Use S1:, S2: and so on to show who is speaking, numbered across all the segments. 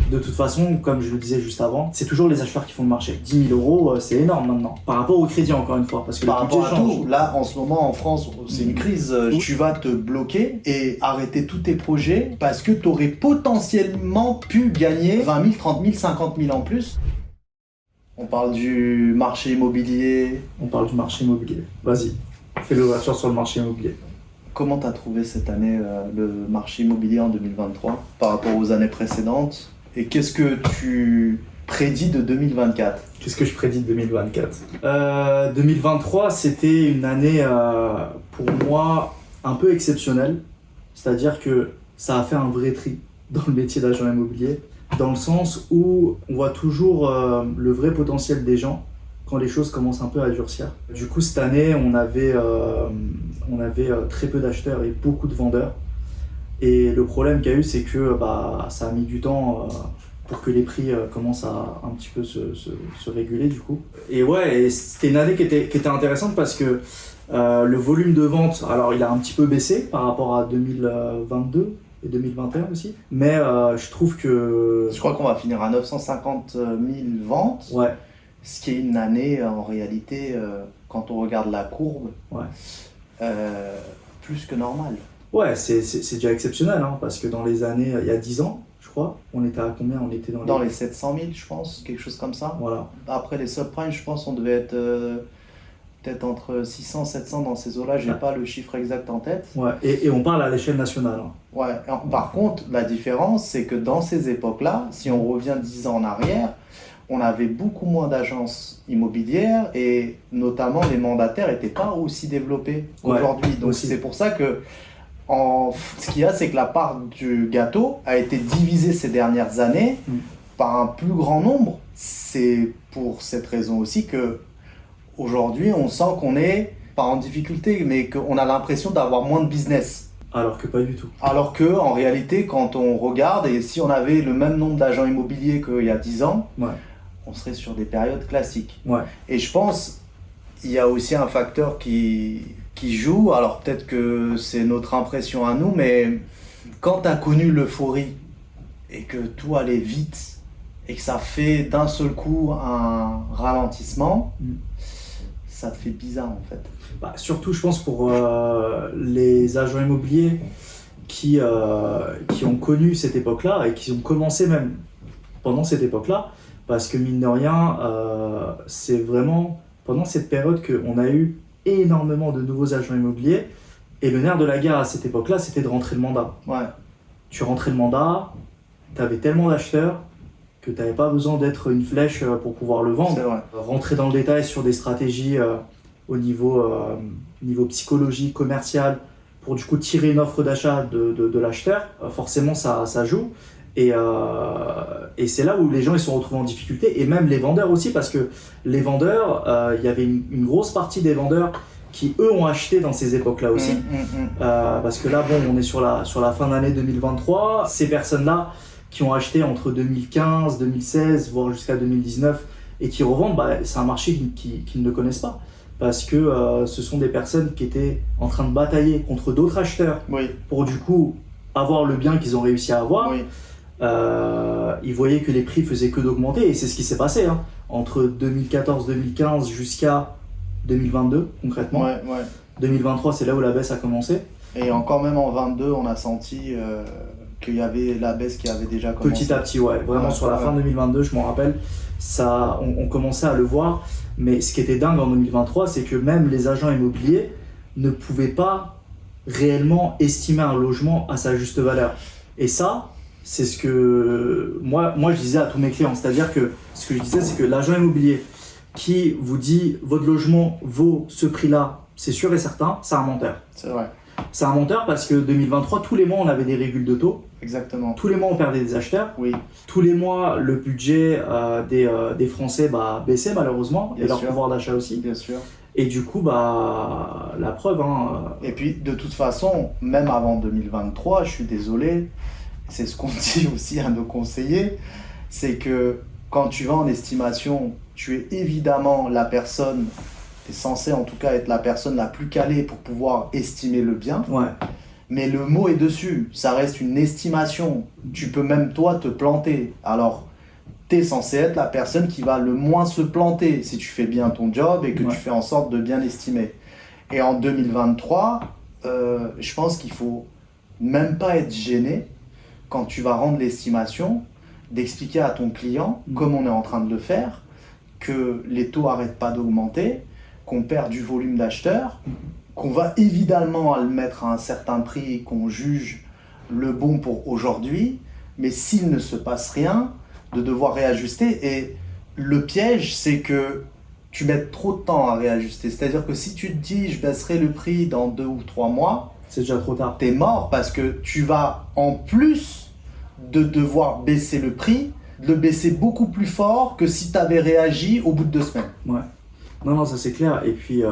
S1: De toute façon, comme je le disais juste avant, c'est toujours les acheteurs qui font le marché. 10 000 euros, c'est énorme maintenant. Par rapport au crédit, encore une fois. Parce que
S2: Par
S1: le budget
S2: rapport à
S1: change.
S2: tout, là en ce moment en France, c'est une crise. Tu vas te bloquer et arrêter tous tes projets parce que tu aurais potentiellement pu gagner 20 000, 30 000, 50 000 en plus. On parle du marché immobilier.
S1: On parle du marché immobilier. Vas-y, fais l'ouverture sur le marché immobilier.
S2: Comment tu as trouvé cette année le marché immobilier en 2023 par rapport aux années précédentes? Et qu'est-ce que tu prédis de 2024?
S1: Qu'est-ce que je prédis de 2024 2023, c'était une année, pour moi, un peu exceptionnelle. C'est-à-dire que ça a fait un vrai tri dans le métier d'agent immobilier, dans le sens où on voit toujours le vrai potentiel des gens quand les choses commencent un peu à durcir. Du coup, cette année, on avait très peu d'acheteurs et beaucoup de vendeurs. Et le problème qu'il y a eu, c'est que ça a mis du temps pour que les prix commencent à un petit peu se réguler du coup. Et ouais, et c'était une année qui était intéressante parce que le volume de vente, alors il a un petit peu baissé par rapport à 2022 et 2021 aussi, mais je trouve que...
S2: Je crois qu'on va finir à 950 000 ventes,
S1: Ouais,
S2: ce qui est une année en réalité, quand on regarde la courbe,
S1: ouais.
S2: plus que normal.
S1: Ouais, c'est déjà exceptionnel, hein, parce que dans les années, il y a 10 ans, je crois, on était à combien? On était
S2: Dans les 700 000, je pense, quelque chose comme ça.
S1: Voilà.
S2: Après les subprimes, je pense on devait être peut-être entre 600 700 dans ces eaux-là. J'ai
S1: Ouais.
S2: pas le chiffre exact en tête.
S1: Ouais, et on parle à l'échelle nationale. Hein.
S2: Ouais. Par contre, la différence, c'est que dans ces époques-là, si on revient 10 ans en arrière, on avait beaucoup moins d'agences immobilières et notamment les mandataires n'étaient pas aussi développés qu'aujourd'hui. Donc
S1: aussi.
S2: c'est pour ça que ce qu'il y a, c'est que la part du gâteau a été divisée ces dernières années par un plus grand nombre. C'est pour cette raison aussi que aujourd'hui, on sent qu'on est pas en difficulté, mais qu'on a l'impression d'avoir moins de business.
S1: Alors que pas du tout.
S2: Alors que en réalité, quand on regarde, et si on avait le même nombre d'agents immobiliers qu'il y a 10 ans,
S1: Ouais.
S2: on serait sur des périodes classiques.
S1: Ouais.
S2: Et je pense il y a aussi un facteur qui joue. Alors peut-être que c'est notre impression à nous, mais quand tu as connu l'euphorie et que tout allait vite et que ça fait d'un seul coup un ralentissement, ça te fait bizarre en fait.
S1: Surtout, je pense, pour les agents immobiliers qui ont connu cette époque-là et qui ont commencé même pendant cette époque-là, parce que mine de rien, c'est vraiment pendant cette période qu'on a eu énormément de nouveaux agents immobiliers, et le nerf de la guerre à cette époque-là, c'était de rentrer le mandat.
S2: Ouais.
S1: Tu rentrais le mandat, tu avais tellement d'acheteurs que tu n'avais pas besoin d'être une flèche pour pouvoir le vendre.
S2: C'est vrai.
S1: Rentrer dans le détail sur des stratégies au niveau psychologie, commercial, pour du coup tirer une offre d'achat de l'acheteur, forcément ça joue. Et c'est là où les gens ils sont retrouvés en difficulté, et même les vendeurs aussi, parce que les vendeurs, il y avait une grosse partie des vendeurs qui eux ont acheté dans ces époques-là aussi. Parce que là, bon, on est sur la fin d'année 2023, ces personnes-là qui ont acheté entre 2015, 2016, voire jusqu'à 2019, et qui revendent, c'est un marché qu'ils ne connaissent pas. Parce que ce sont des personnes qui étaient en train de batailler contre d'autres acheteurs pour du coup avoir le bien qu'ils ont réussi à avoir.
S2: Oui.
S1: Ils voyaient que les prix faisaient que d'augmenter, et c'est ce qui s'est passé hein, entre 2014-2015 jusqu'à 2022 concrètement.
S2: Ouais.
S1: 2023, c'est là où la baisse a commencé.
S2: Et encore même en 22, on a senti qu'il y avait la baisse qui avait déjà commencé.
S1: Petit à petit, ouais. Vraiment sur la fin 2022, je m'en rappelle, on commençait à le voir. Mais ce qui était dingue en 2023, c'est que même les agents immobiliers ne pouvaient pas réellement estimer un logement à sa juste valeur. Et ça, c'est ce que moi je disais à tous mes clients. C'est-à-dire que ce que je disais, c'est que l'agent immobilier qui vous dit votre logement vaut ce prix-là, c'est sûr et certain, c'est un menteur.
S2: C'est vrai.
S1: C'est un menteur parce que 2023, tous les mois, on avait des régules de taux.
S2: Exactement.
S1: Tous les mois, on perdait des acheteurs.
S2: Oui.
S1: Tous les mois, le budget des Français baissait malheureusement,
S2: Bien
S1: et leur
S2: sûr.
S1: pouvoir d'achat aussi.
S2: Bien sûr.
S1: Et du coup, la preuve.
S2: Et puis, de toute façon, même avant 2023, je suis désolé, c'est ce qu'on dit aussi à nos conseillers, c'est que quand tu vas en estimation, tu es évidemment la personne, tu es censé en tout cas être la personne la plus calée pour pouvoir estimer le bien.
S1: Ouais.
S2: Mais le mot est dessus, ça reste une estimation. Tu peux même toi te planter. Alors, tu es censé être la personne qui va le moins se planter si tu fais bien ton job et que tu fais en sorte de bien estimer. Et en 2023, je pense qu'il faut même pas être gêné quand tu vas rendre l'estimation, d'expliquer à ton client, comme on est en train de le faire, que les taux n'arrêtent pas d'augmenter, qu'on perd du volume d'acheteurs, qu'on va évidemment le mettre à un certain prix qu'on juge le bon pour aujourd'hui, mais s'il ne se passe rien, de devoir réajuster. Et le piège, c'est que tu mets trop de temps à réajuster. C'est-à-dire que si tu te dis je baisserai le prix dans 2 ou 3 mois,
S1: c'est déjà trop tard.
S2: T'es mort parce que tu vas, en plus de devoir baisser le prix, le baisser beaucoup plus fort que si tu avais réagi au bout de 2 semaines.
S1: Ouais. Non, ça c'est clair. Et puis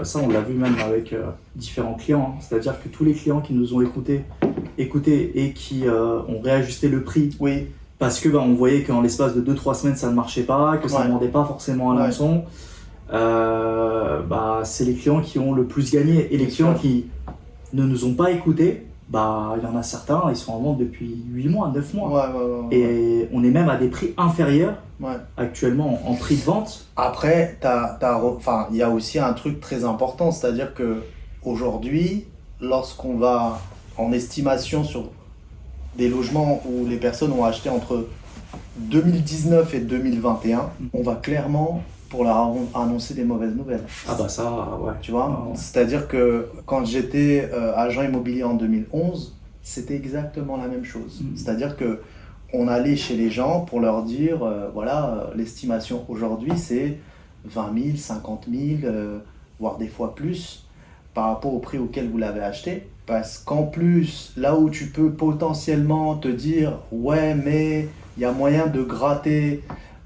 S1: ça, on l'a vu même avec différents clients. Hein. C'est-à-dire que tous les clients qui nous ont écoutés et qui ont réajusté le prix.
S2: Oui.
S1: Parce que on voyait qu'en l'espace de 2-3 semaines, ça ne marchait pas, que ça ne vendait pas forcément à l'hameçon. C'est les clients qui ont le plus gagné. Et les clients qui ne nous ont pas écoutés, il y en a certains, ils sont en vente depuis 8 mois, 9 mois. Et on est même à des prix inférieurs actuellement en prix de vente.
S2: Après, il y a aussi un truc très important, c'est-à-dire qu'aujourd'hui, lorsqu'on va en estimation sur des logements où les personnes ont acheté entre 2019 et 2021, on va clairement pour leur annoncer des mauvaises nouvelles.
S1: Ah bah ça, ouais.
S2: Tu vois, c'est-à-dire que quand j'étais agent immobilier en 2011, c'était exactement la même chose. C'est-à-dire que on allait chez les gens pour leur dire, l'estimation aujourd'hui c'est 20 000, 50 000, voire des fois plus, par rapport au prix auquel vous l'avez acheté. Parce qu'en plus, là où tu peux potentiellement te dire, ouais, mais il y a moyen de gratter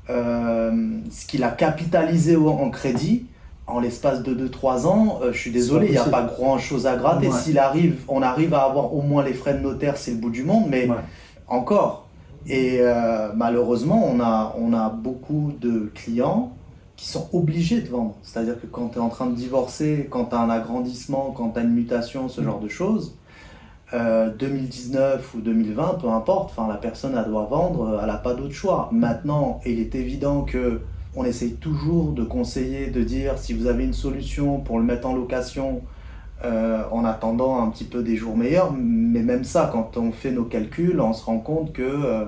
S2: ce qu'il a capitalisé en crédit, en l'espace de 2-3 ans, je suis désolé, il n'y a pas grand-chose à gratter. Si on arrive à avoir au moins les frais de notaire, c'est le bout du monde, mais encore. Et malheureusement, on a beaucoup de clients qui sont obligés de vendre. C'est-à-dire que quand tu es en train de divorcer, quand tu as un agrandissement, quand tu as une mutation, ce genre de choses, 2019 ou 2020, peu importe, la personne elle doit vendre, elle n'a pas d'autre choix. Maintenant, il est évident qu'on essaye toujours de conseiller, de dire si vous avez une solution pour le mettre en location en attendant un petit peu des jours meilleurs, mais même ça, quand on fait nos calculs, on se rend compte que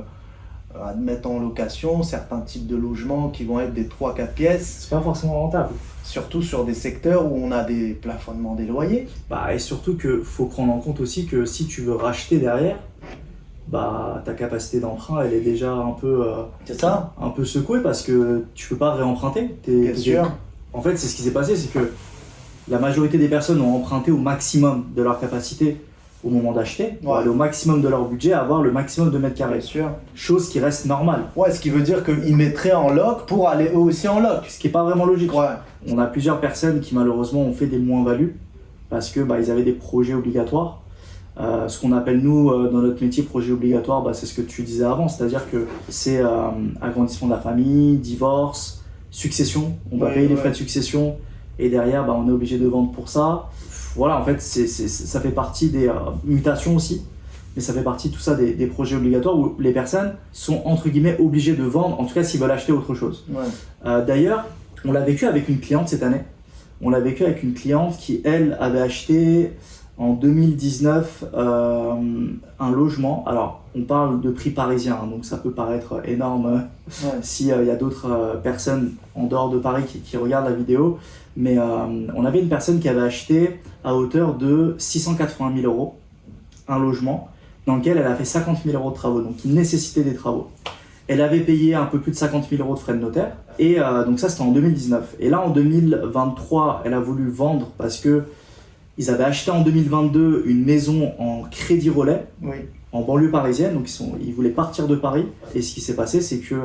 S2: à mettre en location certains types de logements qui vont être des 3-4 pièces.
S1: C'est pas forcément rentable.
S2: Surtout sur des secteurs où on a des plafonnements des loyers.
S1: Et surtout qu'il faut prendre en compte aussi que si tu veux racheter derrière, ta capacité d'emprunt elle est déjà un peu secouée parce que tu peux pas réemprunter.
S2: Bien sûr.
S1: En fait, c'est ce qui s'est passé, c'est que la majorité des personnes ont emprunté au maximum de leur capacité au moment d'acheter, pour aller au maximum de leur budget, avoir le maximum de mètres carrés.
S2: Bien sûr.
S1: Chose qui reste normale.
S2: Ouais, ce qui veut dire qu'ils mettraient en loc pour aller eux aussi en loc.
S1: Ce qui n'est pas vraiment logique.
S2: Ouais.
S1: On a plusieurs personnes qui malheureusement ont fait des moins-values parce que ils avaient des projets obligatoires. Ce qu'on appelle nous dans notre métier projet obligatoire, c'est ce que tu disais avant, c'est-à-dire que c'est agrandissement de la famille, divorce, succession. On va payer les frais de succession et derrière on est obligé de vendre pour ça. Voilà, en fait, ça fait partie des mutations aussi, mais ça fait partie tout ça des projets obligatoires où les personnes sont entre guillemets obligées de vendre, en tout cas s'ils veulent acheter autre chose. D'ailleurs, on l'a vécu avec une cliente cette année. On l'a vécu avec une cliente qui, elle, avait acheté en 2019 un logement. Alors, on parle de prix parisien, donc ça peut paraître énorme s'il y a d'autres personnes en dehors de Paris qui regardent la vidéo. Mais on avait une personne qui avait acheté à hauteur de 680 000 € un logement dans lequel elle a fait 50 000 € de travaux, donc qui nécessitait des travaux. Elle avait payé un peu plus de 50 000 € de frais de notaire, et donc ça c'était en 2019. Et là en 2023, elle a voulu vendre parce qu'ils avaient acheté en 2022 une maison en crédit relais, en banlieue parisienne, donc ils voulaient partir de Paris. Et ce qui s'est passé, c'est que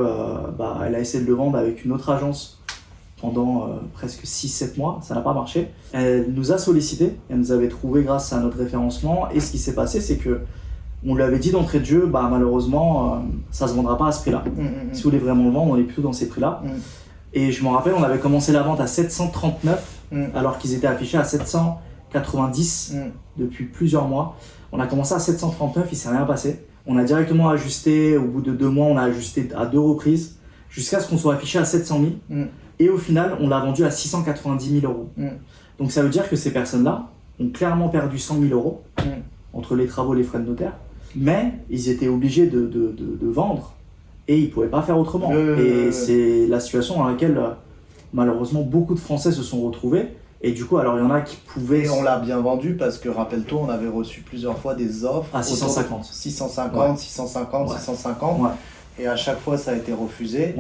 S1: elle a essayé de le vendre avec une autre agence pendant presque 6-7 mois, ça n'a pas marché. Elle nous a sollicité, elle nous avait trouvé grâce à notre référencement, et ce qui s'est passé, c'est que on lui avait dit d'entrée de jeu, malheureusement, ça se vendra pas à ce prix-là. Si vous voulez vraiment le vendre, on est plutôt dans ces prix-là. Et je m'en rappelle, on avait commencé la vente à 739, alors qu'ils étaient affichés à 790 depuis plusieurs mois. On a commencé à 739, il s'est rien passé. On a directement ajusté, au bout de 2 mois, on a ajusté à 2 reprises, jusqu'à ce qu'on soit affiché à 700 000. Et au final, on l'a vendu à 690 000 euros. Donc ça veut dire que ces personnes-là ont clairement perdu 100 000 euros entre les travaux et les frais de notaire, mais ils étaient obligés de vendre et ils ne pouvaient pas faire autrement. Et c'est la situation dans laquelle malheureusement beaucoup de Français se sont retrouvés. Et du coup, alors il y en a qui pouvaient...
S2: Et on l'a bien vendu parce que, rappelle-toi, on avait reçu plusieurs fois des offres.
S1: À 650.
S2: 650, 650, 650. Et à chaque fois, ça a été refusé.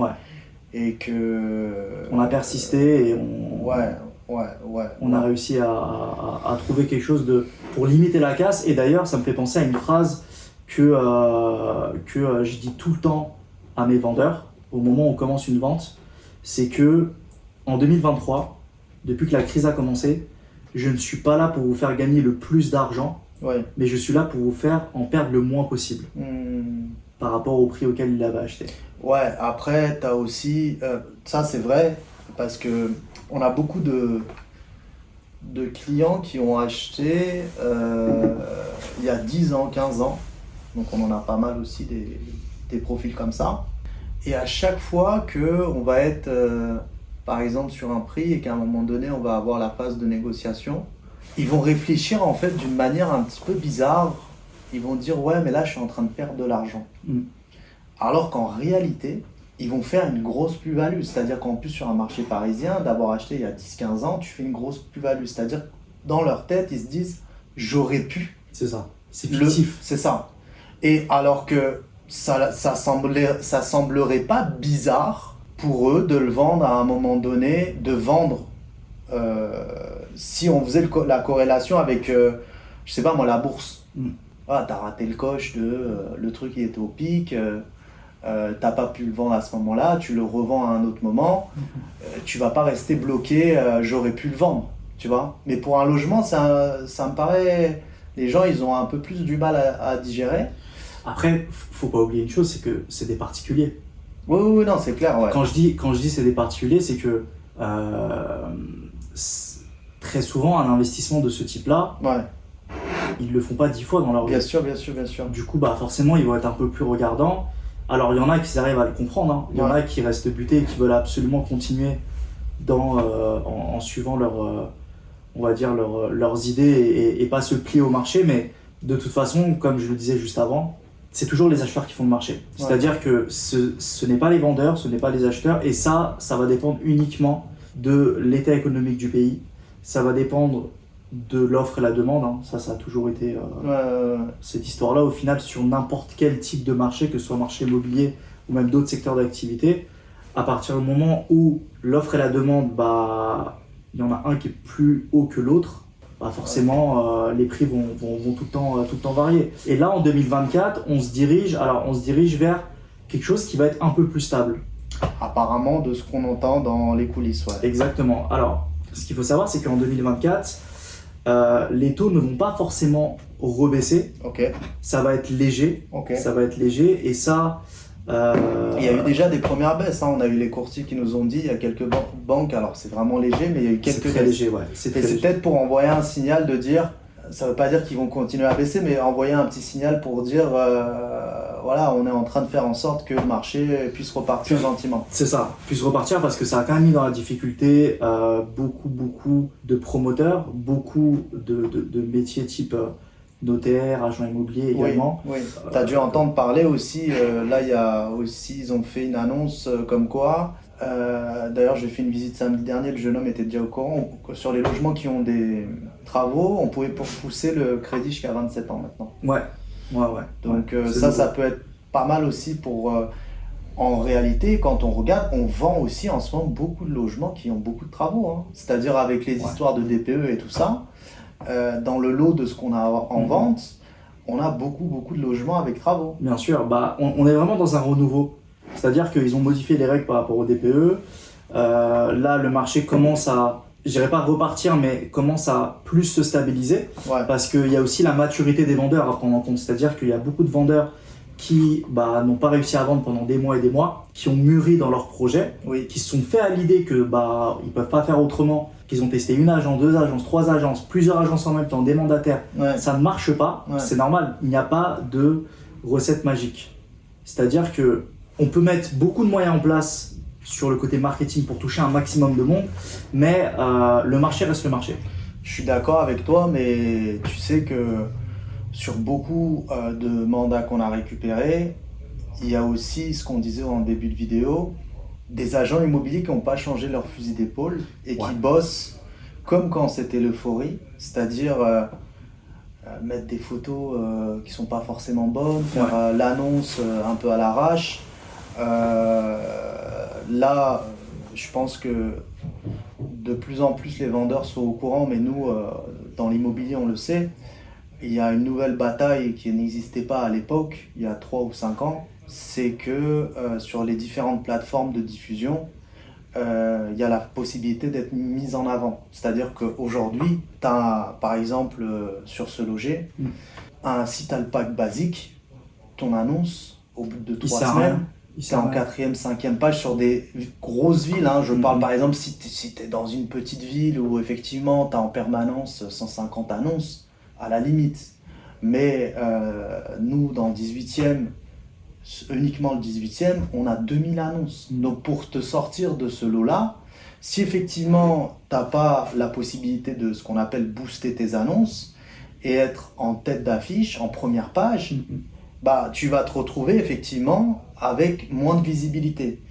S2: Et que...
S1: On a persisté et on... On a réussi à trouver quelque chose pour limiter la casse. Et d'ailleurs, ça me fait penser à une phrase que je dis tout le temps à mes vendeurs au moment où on commence une vente. C'est que en 2023, depuis que la crise a commencé, je ne suis pas là pour vous faire gagner le plus d'argent, mais je suis là pour vous faire en perdre le moins possible par rapport au prix auquel il l'avait acheté.
S2: Ouais, après, tu as aussi... ça, c'est vrai, parce que on a beaucoup de clients qui ont acheté il y a 10 ans, 15 ans. Donc on en a pas mal aussi des profils comme ça. Et à chaque fois qu'on va être, par exemple, sur un prix et qu'à un moment donné, on va avoir la phase de négociation, ils vont réfléchir en fait d'une manière un petit peu bizarre. Ils vont dire « Ouais, mais là, je suis en train de perdre de l'argent. » Alors qu'en réalité, ils vont faire une grosse plus-value. C'est-à-dire qu'en plus, sur un marché parisien, d'avoir acheté il y a 10-15 ans, tu fais une grosse plus-value. C'est-à-dire que dans leur tête, ils se disent « J'aurais pu. »
S1: C'est ça. C'est fictif.
S2: C'est ça. Et alors que ça semblerait pas bizarre pour eux de le vendre à un moment donné, de vendre, si on faisait la corrélation avec, je sais pas moi, la bourse. T'as raté le coche le truc il était au pic, t'as pas pu le vendre à ce moment-là, tu le revends à un autre moment, tu vas pas rester bloqué, j'aurais pu le vendre, tu vois. Mais pour un logement, ça me paraît, les gens ils ont un peu plus du mal à digérer.
S1: Après, faut pas oublier une chose, c'est que c'est des particuliers.
S2: Oui, non, c'est clair.
S1: Quand je dis c'est des particuliers, c'est que très souvent un investissement de ce type-là, ils le font pas 10 fois dans leur vie.
S2: Bien sûr.
S1: Du coup, forcément, ils vont être un peu plus regardants. Alors, il y en a qui arrivent à le comprendre, hein. Il y en a qui restent butés et qui veulent absolument continuer en suivant on va dire leurs idées et pas se plier au marché. Mais de toute façon, comme je le disais juste avant, c'est toujours les acheteurs qui font le marché. C'est-à-dire que ce n'est pas les vendeurs, ce n'est pas les acheteurs. Et ça va dépendre uniquement de l'état économique du pays. Ça va dépendre de l'offre et la demande, hein. Ça a toujours été cette histoire-là. Au final, sur n'importe quel type de marché, que ce soit marché immobilier ou même d'autres secteurs d'activité, à partir du moment où l'offre et la demande, il y en a un qui est plus haut que l'autre, forcément les prix vont tout le temps varier. Et là, en 2024, on se dirige vers quelque chose qui va être un peu plus stable.
S2: Apparemment, de ce qu'on entend dans les coulisses,
S1: Exactement. Alors, ce qu'il faut savoir, c'est qu'en 2024, les taux ne vont pas forcément rebaisser. Ça va être léger. Ça va être léger. Et ça...
S2: Il y a eu déjà des premières baisses, hein. On a eu les courtiers qui nous ont dit, il y a quelques banques, alors c'est vraiment léger, mais il y a eu quelques baisses.
S1: C'est très léger,
S2: c'est peut-être pour envoyer un signal de dire, ça ne veut pas dire qu'ils vont continuer à baisser, mais envoyer un petit signal pour dire, voilà, on est en train de faire en sorte que le marché puisse repartir gentiment.
S1: C'est ça, puisse repartir parce que ça a quand même mis dans la difficulté beaucoup de promoteurs, beaucoup de métiers type notaire, agent immobilier également.
S2: Oui. Tu as dû entendre parler aussi, là il y a aussi, ils ont fait une annonce comme quoi, d'ailleurs j'ai fait une visite samedi dernier, le jeune homme était déjà au courant, sur les logements qui ont des travaux, on pouvait pousser le crédit jusqu'à 27 ans maintenant.
S1: Ouais.
S2: Donc ça peut être pas mal aussi pour... en réalité, quand on regarde, on vend aussi en ce moment beaucoup de logements qui ont beaucoup de travaux, hein. C'est-à-dire avec les histoires de DPE et tout ça, dans le lot de ce qu'on a en vente, on a beaucoup de logements avec travaux.
S1: Bien sûr, on est vraiment dans un renouveau. C'est-à-dire qu'ils ont modifié les règles par rapport au DPE. Là, le marché commence à, je dirais pas repartir, mais commence à plus se stabiliser. Parce qu'il y a aussi la maturité des vendeurs à prendre en compte. C'est-à-dire qu'il y a beaucoup de vendeurs qui n'ont pas réussi à vendre pendant des mois et des mois, qui ont mûri dans leur projet,
S2: Oui.
S1: qui se sont fait à l'idée que ils peuvent pas faire autrement, qu'ils ont testé une agence, deux agences, trois agences, plusieurs agences en même temps, des mandataires,
S2: Ouais.
S1: ça ne marche pas,
S2: Ouais.
S1: c'est normal, il n'y a pas de recette magique. C'est-à-dire que on peut mettre beaucoup de moyens en place sur le côté marketing pour toucher un maximum de monde, mais le marché reste le marché.
S2: Je suis d'accord avec toi, mais tu sais que sur beaucoup de mandats qu'on a récupérés, il y a aussi ce qu'on disait en début de vidéo, des agents immobiliers qui n'ont pas changé leur fusil d'épaule et qui bossent comme quand c'était l'euphorie, c'est-à-dire mettre des photos qui sont pas forcément bonnes, faire l'annonce un peu à l'arrache. Là, je pense que de plus en plus les vendeurs sont au courant, mais nous, dans l'immobilier, on le sait. Il y a une nouvelle bataille qui n'existait pas à l'époque, il y a 3 ou 5 ans, c'est que sur les différentes plateformes de diffusion, il y a la possibilité d'être mise en avant. C'est-à-dire qu'aujourd'hui, tu as par exemple sur Se Loger, si tu as le pack basique, ton annonce, au bout de 3 semaines, c'est en 4e, 5e page sur des grosses villes. Hein. Je parle par exemple si tu es dans une petite ville où effectivement tu as en permanence 150 annonces, à la limite. Mais nous, dans le 18e, uniquement le 18e, on a 2000 annonces. Donc pour te sortir de ce lot-là, si effectivement tu n'as pas la possibilité de ce qu'on appelle booster tes annonces et être en tête d'affiche, en première page, tu vas te retrouver effectivement avec moins de visibilité.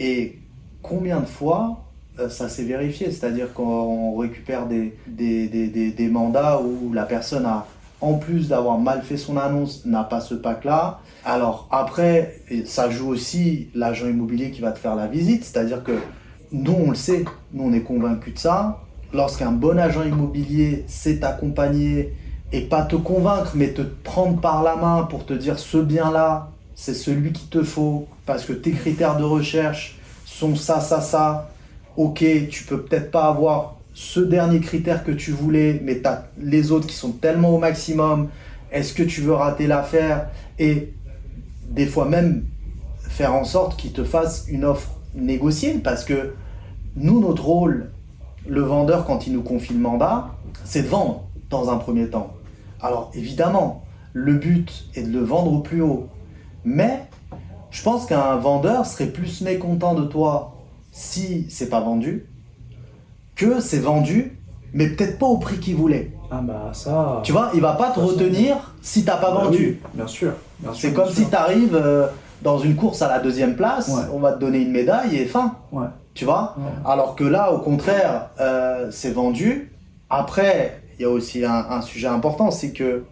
S2: Et combien de fois ça s'est vérifié, c'est-à-dire qu'on récupère des mandats où la personne a, en plus d'avoir mal fait son annonce, n'a pas ce pack-là. Alors après, ça joue aussi l'agent immobilier qui va te faire la visite, c'est-à-dire que nous on le sait, nous on est convaincus de ça. Lorsqu'un bon agent immobilier sait t'accompagner et pas te convaincre, mais te prendre par la main pour te dire ce bien-là, c'est celui qu'il te faut, parce que tes critères de recherche sont ça. Ok, tu peux peut-être pas avoir ce dernier critère que tu voulais, mais tu as les autres qui sont tellement au maximum. Est-ce que tu veux rater l'affaire? Et des fois même faire en sorte qu'il te fasse une offre négociée, parce que nous, notre rôle, le vendeur, quand il nous confie le mandat, c'est de vendre dans un premier temps. Alors évidemment, le but est de le vendre au plus haut, mais je pense qu'un vendeur serait plus mécontent de toi si c'est pas vendu, que c'est vendu, mais peut-être pas au prix qu'il voulait.
S1: Ah bah ça...
S2: Tu vois, il va pas te retenir si t'as pas vendu.
S1: Oui, bien sûr.
S2: C'est comme si tu arrives dans une course à la 2e place, on va te donner une médaille et fin. Tu vois. Alors que là, au contraire, c'est vendu. Après, il y a aussi un sujet important, c'est que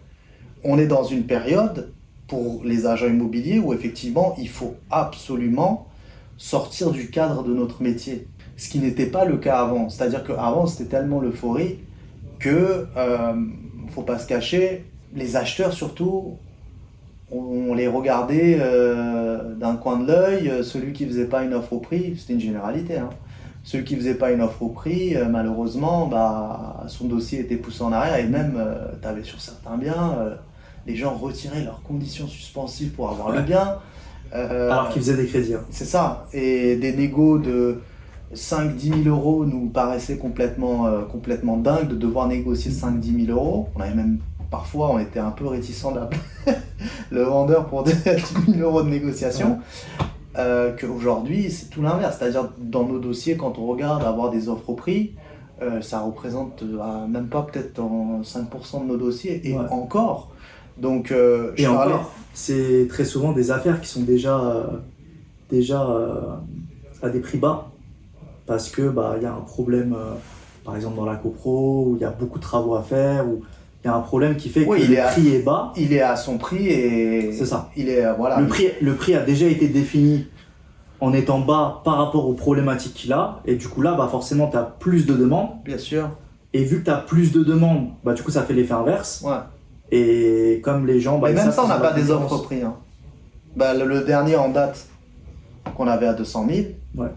S2: on est dans une période pour les agents immobiliers où effectivement, il faut absolument sortir du cadre de notre métier. Ce qui n'était pas le cas avant. C'est-à-dire qu'avant, c'était tellement l'euphorie que, faut pas se cacher, les acheteurs surtout, on les regardait d'un coin de l'œil. Celui qui faisait pas une offre au prix, c'était une généralité, hein. Celui qui faisait pas une offre au prix, malheureusement, son dossier était poussé en arrière et même, tu avais sur certains biens, les gens retiraient leurs conditions suspensives pour avoir le bien.
S1: Alors qu'ils faisaient des crédits.
S2: C'est ça. Et des négos de 5-10 000 euros nous paraissaient complètement dingue de devoir négocier 5-10 000 euros. Parfois, on était un peu réticents d'appeler le vendeur pour 10 000 euros de négociation. Qu'aujourd'hui, c'est tout l'inverse. C'est-à-dire, dans nos dossiers, quand on regarde avoir des offres au prix, ça représente même pas peut-être 5% de nos dossiers. Et encore. Donc,
S1: c'est très souvent des affaires qui sont déjà à des prix bas parce que il y a un problème, par exemple dans la copro, où il y a beaucoup de travaux à faire, où il y a un problème qui fait que le prix est bas.
S2: Il est à son prix et
S1: c'est ça.
S2: Le
S1: prix a déjà été défini en étant bas par rapport aux problématiques qu'il a, et du coup là forcément tu as plus de demandes.
S2: Bien sûr.
S1: Et vu que tu as plus de demandes, du coup ça fait l'effet inverse. Et comme les gens...
S2: Mais même ça, on n'a pas des offres au prix. Hein. Le dernier en date qu'on avait à 200 000,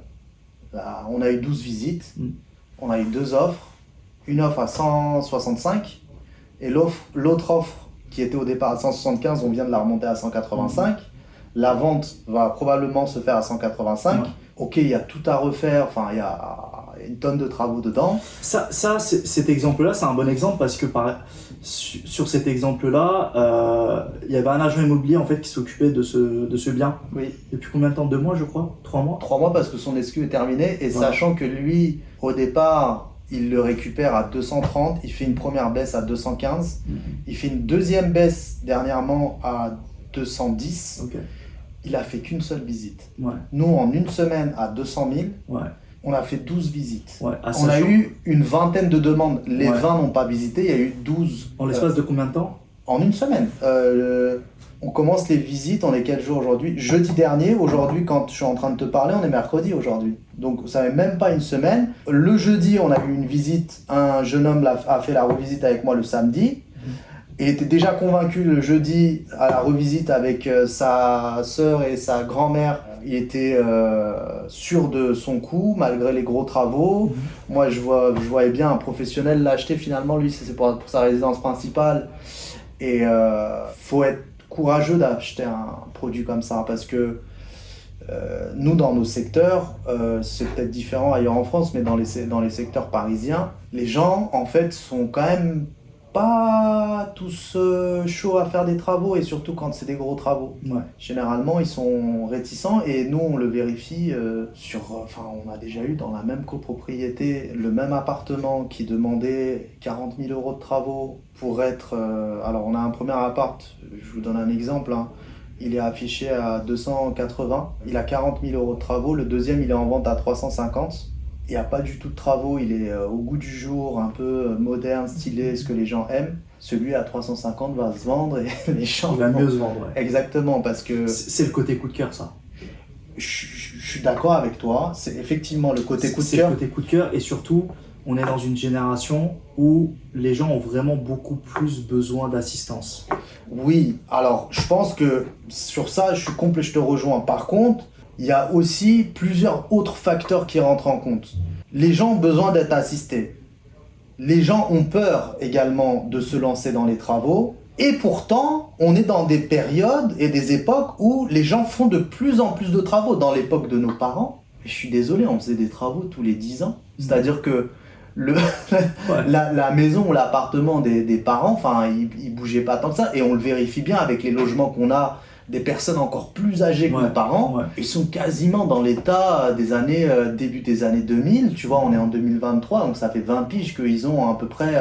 S2: on a eu 12 visites, on a eu 2 offres, une offre à 165 et l'autre offre qui était au départ à 175, on vient de la remonter à 185. La vente va probablement se faire à 185.
S1: Ouais.
S2: Ok, il y a tout à refaire, enfin, il y a une tonne de travaux dedans.
S1: Cet exemple-là, c'est un bon exemple parce que sur cet exemple-là, il y avait un agent immobilier en fait, qui s'occupait de ce bien.
S2: Oui.
S1: Depuis combien de temps? 2 mois, je crois? 3 mois?
S2: 3 mois parce que son SQ est terminé. Et sachant que lui, au départ, il le récupère à 230, il fait une première baisse à 215. Il fait une deuxième baisse dernièrement à 210.
S1: Ok.
S2: Il a fait qu'une seule visite.
S1: Ouais.
S2: Nous, en une semaine à 200 000,
S1: Ouais.
S2: on a fait 12 visites.
S1: Ouais.
S2: On a eu une vingtaine de demandes. Les 20 n'ont pas visité, il y a eu 12.
S1: En l'espace de combien de temps?
S2: En une semaine. On commence les visites, on est quel jour aujourd'hui? Jeudi dernier, aujourd'hui, quand je suis en train de te parler, on est mercredi aujourd'hui. Donc ça n'est même pas une semaine. Le jeudi, on a eu une visite, un jeune homme a fait la revisite avec moi le samedi. Et était déjà convaincu le jeudi à la revisite avec sa sœur et sa grand-mère. Il était sûr de son coup malgré les gros travaux. Moi, je voyais bien un professionnel l'acheter finalement. Lui, c'est pour sa résidence principale. Et faut être courageux d'acheter un produit comme ça parce que nous, dans nos secteurs, c'est peut-être différent ailleurs en France, mais dans les secteurs parisiens, les gens, en fait, sont quand même pas tous chauds à faire des travaux et surtout quand c'est des gros travaux.
S1: Ouais.
S2: Généralement, ils sont réticents et nous, on le vérifie on a déjà eu dans la même copropriété le même appartement qui demandait 40 000 € de travaux pour être... alors, on a un premier appart, je vous donne un exemple, hein. Il est affiché à 280, il a 40 000 € de travaux, le deuxième, il est en vente à 350. Il n'y a pas du tout de travaux, il est au goût du jour, un peu moderne, stylé, ce que les gens aiment. Celui à 350 va se vendre et les gens...
S1: Il va mieux se vendre, ouais.
S2: Exactement, parce que...
S1: C'est le côté coup de cœur, ça.
S2: Je suis d'accord avec toi, c'est effectivement le côté coup de
S1: C'est
S2: cœur.
S1: le côté coup de cœur et surtout, on est dans une génération où les gens ont vraiment beaucoup plus besoin d'assistance.
S2: Oui, alors je pense que sur ça, je te rejoins. Par contre, il y a aussi plusieurs autres facteurs qui rentrent en compte. Les gens ont besoin d'être assistés. Les gens ont peur également de se lancer dans les travaux. Et pourtant, on est dans des périodes et des époques où les gens font de plus en plus de travaux. Dans l'époque de nos parents, je suis désolé, on faisait des travaux tous les 10 ans. C'est-à-dire que la maison ou l'appartement des parents, il bougeait pas tant que ça. Et on le vérifie bien avec les logements qu'on a. Des personnes encore plus âgées que nos parents, ils sont quasiment dans l'état des années, début des années 2000, tu vois, on est en 2023, donc ça fait 20 piges qu'ils ont à peu près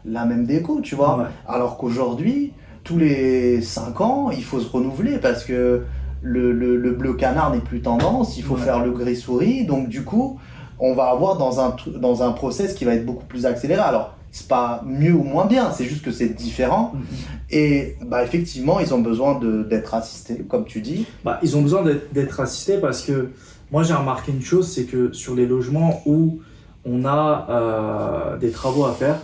S2: la même déco, tu vois. Ouais. Alors qu'aujourd'hui, tous les 5 ans, il faut se renouveler parce que le bleu canard n'est plus tendance, il faut faire le gris souris, donc du coup, on va avoir dans un process qui va être beaucoup plus accéléré. Alors, c'est pas mieux ou moins bien, c'est juste que c'est différent. Et effectivement, ils ont besoin d'être assistés, comme tu dis.
S1: Ils ont besoin d'être assistés parce que moi j'ai remarqué une chose, c'est que sur les logements où on a des travaux à faire,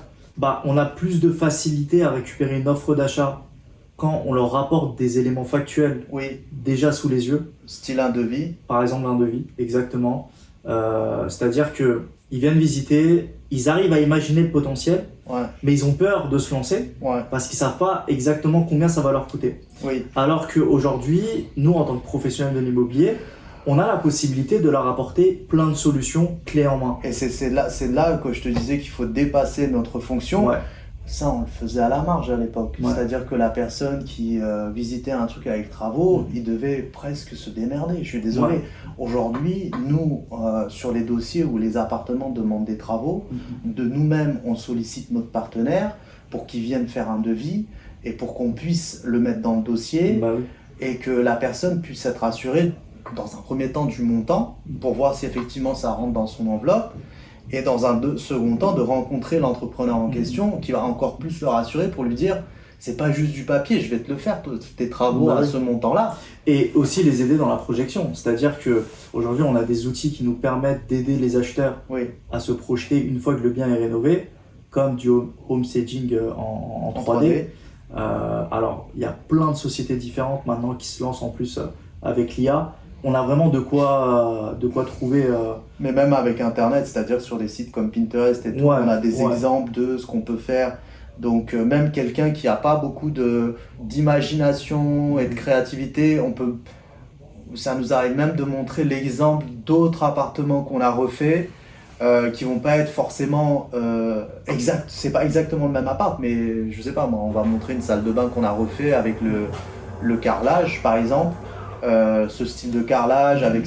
S1: on a plus de facilité à récupérer une offre d'achat quand on leur rapporte des éléments factuels déjà sous les yeux.
S2: Style un devis.
S1: Par exemple un devis, exactement. C'est-à-dire qu'ils viennent visiter, ils arrivent à imaginer le potentiel, mais ils ont peur de se lancer parce qu'ils ne savent pas exactement combien ça va leur coûter. Alors qu'aujourd'hui, nous, en tant que professionnels de l'immobilier, on a la possibilité de leur apporter plein de solutions clés en main.
S2: Et c'est là que je te disais qu'il faut dépasser notre fonction. Ça, on le faisait à la marge à l'époque. C'est-à-dire que la personne qui visitait un truc avec travaux, il devait presque se démerder. Je suis désolé. Aujourd'hui, nous, sur les dossiers où les appartements demandent des travaux, de nous-mêmes, on sollicite notre partenaire pour qu'il vienne faire un devis et pour qu'on puisse le mettre dans le dossier et que la personne puisse être assurée dans un premier temps du montant pour voir si effectivement ça rentre dans son enveloppe. Et dans un second temps, de rencontrer l'entrepreneur en question qui va encore plus le rassurer pour lui dire c'est pas juste du papier, je vais te le faire, tes travaux à ce montant-là.
S1: Et aussi les aider dans la projection. C'est-à-dire qu'aujourd'hui, on a des outils qui nous permettent d'aider les acheteurs à se projeter une fois que le bien est rénové, comme du home staging en 3D. Alors, il y a plein de sociétés différentes maintenant qui se lancent en plus avec l'IA. On a vraiment de quoi trouver.
S2: Mais même avec Internet, c'est-à-dire sur des sites comme Pinterest et tout, on a des exemples de ce qu'on peut faire Donc même quelqu'un qui n'a pas beaucoup d'imagination et de créativité, ça nous arrive même de montrer l'exemple d'autres appartements qu'on a refaits qui vont pas être forcément c'est pas exactement le même appart, mais je sais pas moi, on va montrer une salle de bain qu'on a refait avec le carrelage par exemple, ce style de carrelage avec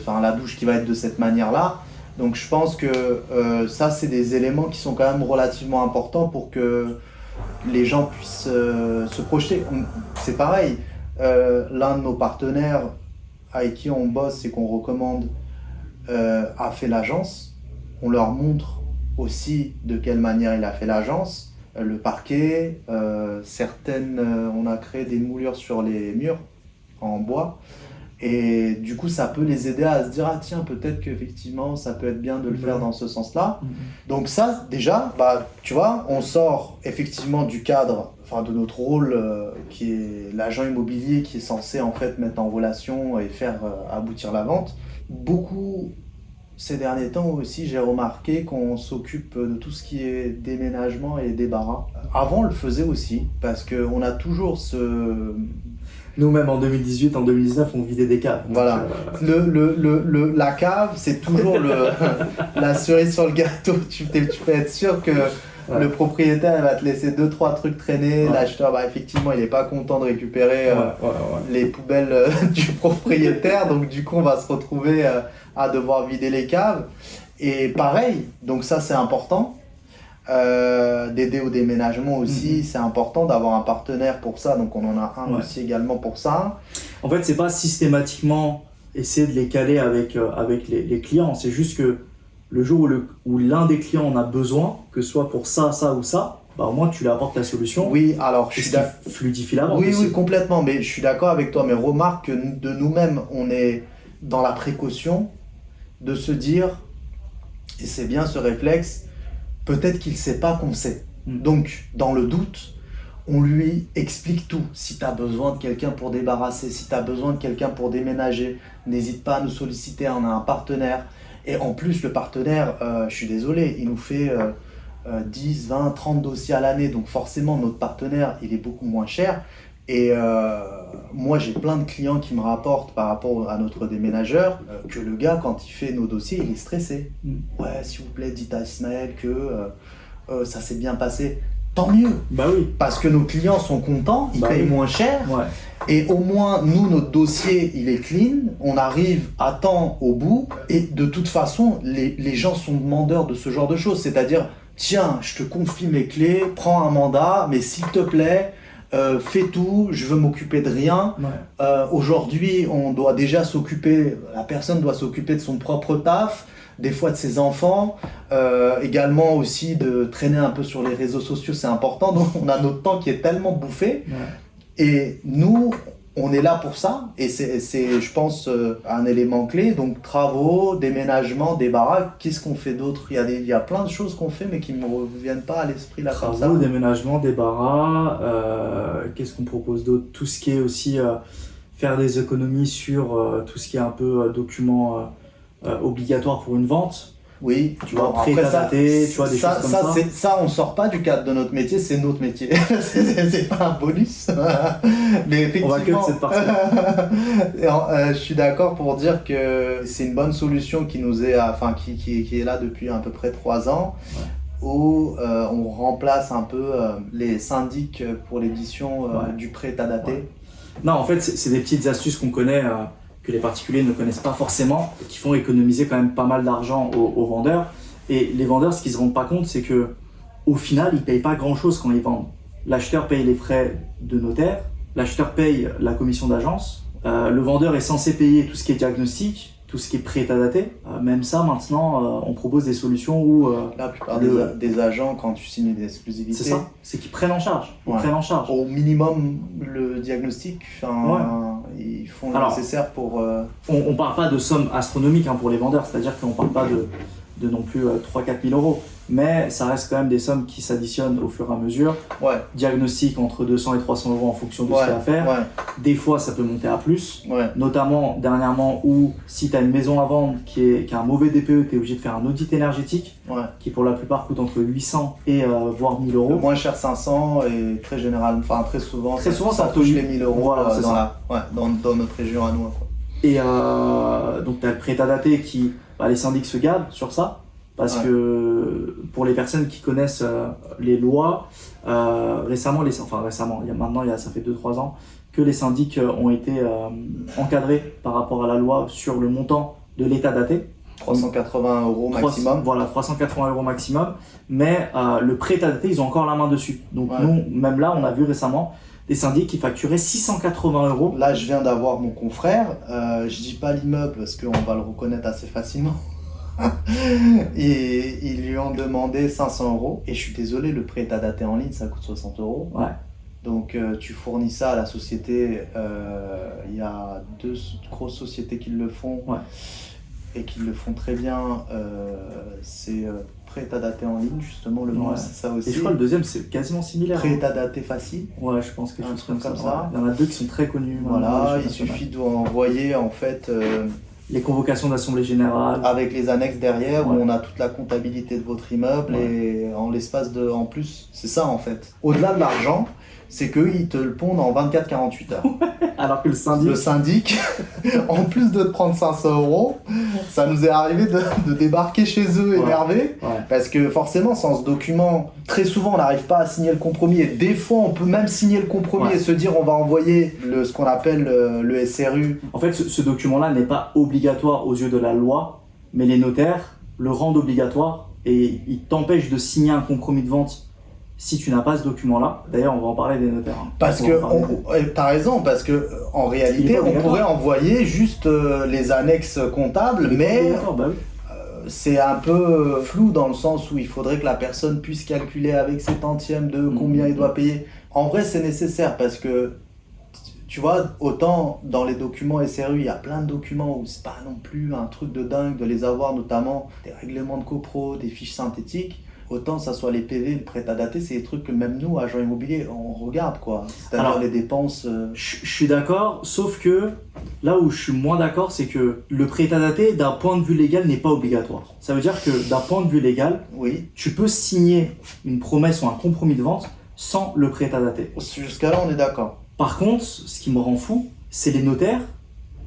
S2: la douche qui va être de cette manière-là. Donc je pense que ça c'est des éléments qui sont quand même relativement importants pour que les gens puissent se projeter. C'est pareil, l'un de nos partenaires avec qui on bosse et qu'on recommande a fait l'agence. On leur montre aussi de quelle manière il a fait l'agence, le parquet, on a créé des moulures sur les murs en bois. Et du coup, ça peut les aider à se dire, ah tiens, peut-être qu'effectivement, ça peut être bien de le faire dans ce sens-là. Donc ça, déjà, tu vois, on sort effectivement du cadre, de notre rôle qui est l'agent immobilier qui est censé en fait mettre en relation et faire aboutir la vente. Beaucoup, ces derniers temps aussi, j'ai remarqué qu'on s'occupe de tout ce qui est déménagement et débarras. Avant, on le faisait aussi, parce qu'on a toujours
S1: Nous-mêmes en 2018, en 2019, on vidait des caves.
S2: Voilà. La cave, c'est toujours la cerise sur le gâteau. Tu peux être sûr que le propriétaire il va te laisser 2-3 trucs traîner. L'acheteur, effectivement, il n'est pas content de récupérer les poubelles du propriétaire. Donc, du coup, on va se retrouver à devoir vider les caves. Et pareil, donc ça, c'est important. D'aider au déménagement aussi, c'est important d'avoir un partenaire pour ça, donc on en a un aussi également pour ça.
S1: En fait, c'est pas systématiquement essayer de les caler avec les clients, c'est juste que le jour où l'un des clients en a besoin, que ce soit pour ça ou ça, au moins tu lui apportes la solution.
S2: Oui, alors
S1: je suis fluidifie la vente.
S2: Oui, complètement, mais je suis d'accord avec toi, mais remarque que de nous-mêmes, on est dans la précaution de se dire, et c'est bien ce réflexe, peut-être qu'il ne sait pas qu'on sait. Donc, dans le doute, on lui explique tout. Si tu as besoin de quelqu'un pour débarrasser, si tu as besoin de quelqu'un pour déménager, n'hésite pas à nous solliciter, on a un partenaire. Et en plus, le partenaire, je suis désolé, il nous fait 10, 20, 30 dossiers à l'année. Donc forcément, notre partenaire, il est beaucoup moins cher. Et moi, j'ai plein de clients qui me rapportent par rapport à notre déménageur que le gars, quand il fait nos dossiers, il est stressé. Ouais, s'il vous plaît, dites à Ismaël que ça s'est bien passé. Tant mieux.
S1: Oui.
S2: Parce que nos clients sont contents, ils payent moins cher. Et au moins, nous, notre dossier, il est clean. On arrive à temps au bout. Et de toute façon, les gens sont demandeurs de ce genre de choses. C'est-à-dire, tiens, je te confie mes clés, prends un mandat, mais s'il te plaît... fais tout, je veux m'occuper de rien. Aujourd'hui, on doit déjà la personne doit s'occuper de son propre taf, des fois de ses enfants, également aussi de traîner un peu sur les réseaux sociaux, c'est important. Donc on a notre temps qui est tellement bouffé. Et nous, on est là pour ça. Et c'est je pense, un élément clé. Donc travaux, déménagement, débarras. Qu'est-ce qu'on fait d'autre ? Il y a plein de choses qu'on fait, mais qui ne me reviennent pas à l'esprit là comme ça.
S1: Travaux, déménagement, débarras. Qu'est-ce qu'on propose d'autre ? Tout ce qui est aussi faire des économies sur tout ce qui est un peu document obligatoire pour une vente.
S2: Oui,
S1: tu vois, prêt-à-dater, tu vois, des choses comme ça.
S2: Ça, on sort pas du cadre de notre métier, c'est notre métier. c'est pas un bonus. Mais effectivement,
S1: on va que de cette partie.
S2: Je suis d'accord pour dire que c'est une bonne solution qui nous est, qui est là depuis à peu près 3 ans. Où on remplace un peu les syndics pour l'édition du prêt-à-dater.
S1: Non, en fait, c'est des petites astuces qu'on connaît. Que les particuliers ne connaissent pas forcément, qui font économiser quand même pas mal d'argent aux vendeurs. Et les vendeurs, ce qu'ils ne se rendent pas compte, c'est que au final, ils ne payent pas grand-chose quand ils vendent. L'acheteur paye les frais de notaire, l'acheteur paye la commission d'agence, le vendeur est censé payer tout ce qui est diagnostic, tout ce qui est prêt à dater. Même ça, maintenant, on propose des solutions où...
S2: la plupart des agents, quand tu signes des exclusivités...
S1: C'est ça, c'est qu'ils prennent en charge.
S2: Au minimum, le diagnostic, ils font le nécessaire pour...
S1: On ne parle pas de sommes astronomiques pour les vendeurs, c'est-à-dire qu'on ne parle pas de non plus 3-4 000 euros. Mais ça reste quand même des sommes qui s'additionnent au fur et à mesure.
S2: Ouais.
S1: Diagnostic entre 200 et 300 euros en fonction de ce qu'il y a à faire.
S2: Ouais.
S1: Des fois, ça peut monter à plus.
S2: Ouais.
S1: Notamment, dernièrement, où si tu as une maison à vendre qui a un mauvais DPE, tu es obligé de faire un audit énergétique,
S2: Ouais.
S1: qui pour la plupart coûte entre 800 et voire 1000 euros.
S2: Le moins cher 500 et très souvent,
S1: Très souvent,
S2: ça
S1: ça
S2: touche
S1: touche
S2: les 1000 euros
S1: voilà, c'est ça.
S2: dans notre région à nous. Quoi.
S1: Et donc, tu as le prêt à dater qui, les syndics se gardent sur ça. Parce que pour les personnes qui connaissent les lois, récemment, ça fait 2-3 ans, que les syndics ont été encadrés par rapport à la loi sur le montant de l'état daté.
S2: 380 euros maximum.
S1: Voilà, 380 euros maximum. Mais le prêt à daté, ils ont encore la main dessus. Donc nous, même là, on a vu récemment des syndics qui facturaient 680 euros.
S2: Là, je viens d'avoir mon confrère. Je dis pas l'immeuble parce qu'on va le reconnaître assez facilement. Et ils lui ont demandé 500 euros. Et je suis désolé, le prêt à daté en ligne, ça coûte 60 euros.
S1: Ouais.
S2: Donc tu fournis ça à la société. Il y a 2 grosses sociétés qui le font.
S1: Ouais.
S2: Et qui le font très bien. C'est prêt à dater en ligne, justement, le nom, c'est ça aussi.
S1: Et je crois que le deuxième, c'est quasiment similaire.
S2: Prêt à dater facile.
S1: Ouais, je pense quelque chose comme ça.
S2: Ouais.
S1: Il y en a 2 qui sont très connus.
S2: Voilà, il suffit d'envoyer en fait
S1: les convocations d'assemblée générale.
S2: Avec les annexes derrière, où on a toute la comptabilité de votre immeuble et en l'espace de... En plus, c'est ça en fait. Au-delà de l'argent, c'est qu'ils te le pondent en 24-48 heures.
S1: Alors que le syndic,
S2: en plus de te prendre 500 euros, ça nous est arrivé de débarquer chez eux énervés. Ouais. Parce que forcément, sans ce document, très souvent, on n'arrive pas à signer le compromis. Et des fois, on peut même signer le compromis et se dire on va envoyer ce qu'on appelle le SRU.
S1: En fait, ce document-là n'est pas obligatoire aux yeux de la loi, mais les notaires le rendent obligatoire et ils t'empêchent de signer un compromis de vente si tu n'as pas ce document-là. D'ailleurs, on va en parler des notaires.
S2: Parce que, t'as raison, parce que en réalité, on pourrait envoyer juste les annexes comptables, mais c'est un peu flou dans le sens où il faudrait que la personne puisse calculer avec ses tantièmes de combien il doit payer. En vrai, c'est nécessaire parce que, tu vois, autant dans les documents SRU, il y a plein de documents où c'est pas non plus un truc de dingue de les avoir, notamment des règlements de copro, des fiches synthétiques. Autant ça soit les PV, le prêt à dater, c'est des trucs que même nous, agents immobiliers, on regarde quoi. C'est-à-dire les dépenses.
S1: Je suis d'accord, sauf que là où je suis moins d'accord, c'est que le prêt à dater, d'un point de vue légal, n'est pas obligatoire. Ça veut dire que d'un point de vue légal, tu peux signer une promesse ou un compromis de vente sans le prêt à dater.
S2: Jusqu'à là, on est d'accord.
S1: Par contre, ce qui me rend fou, c'est les notaires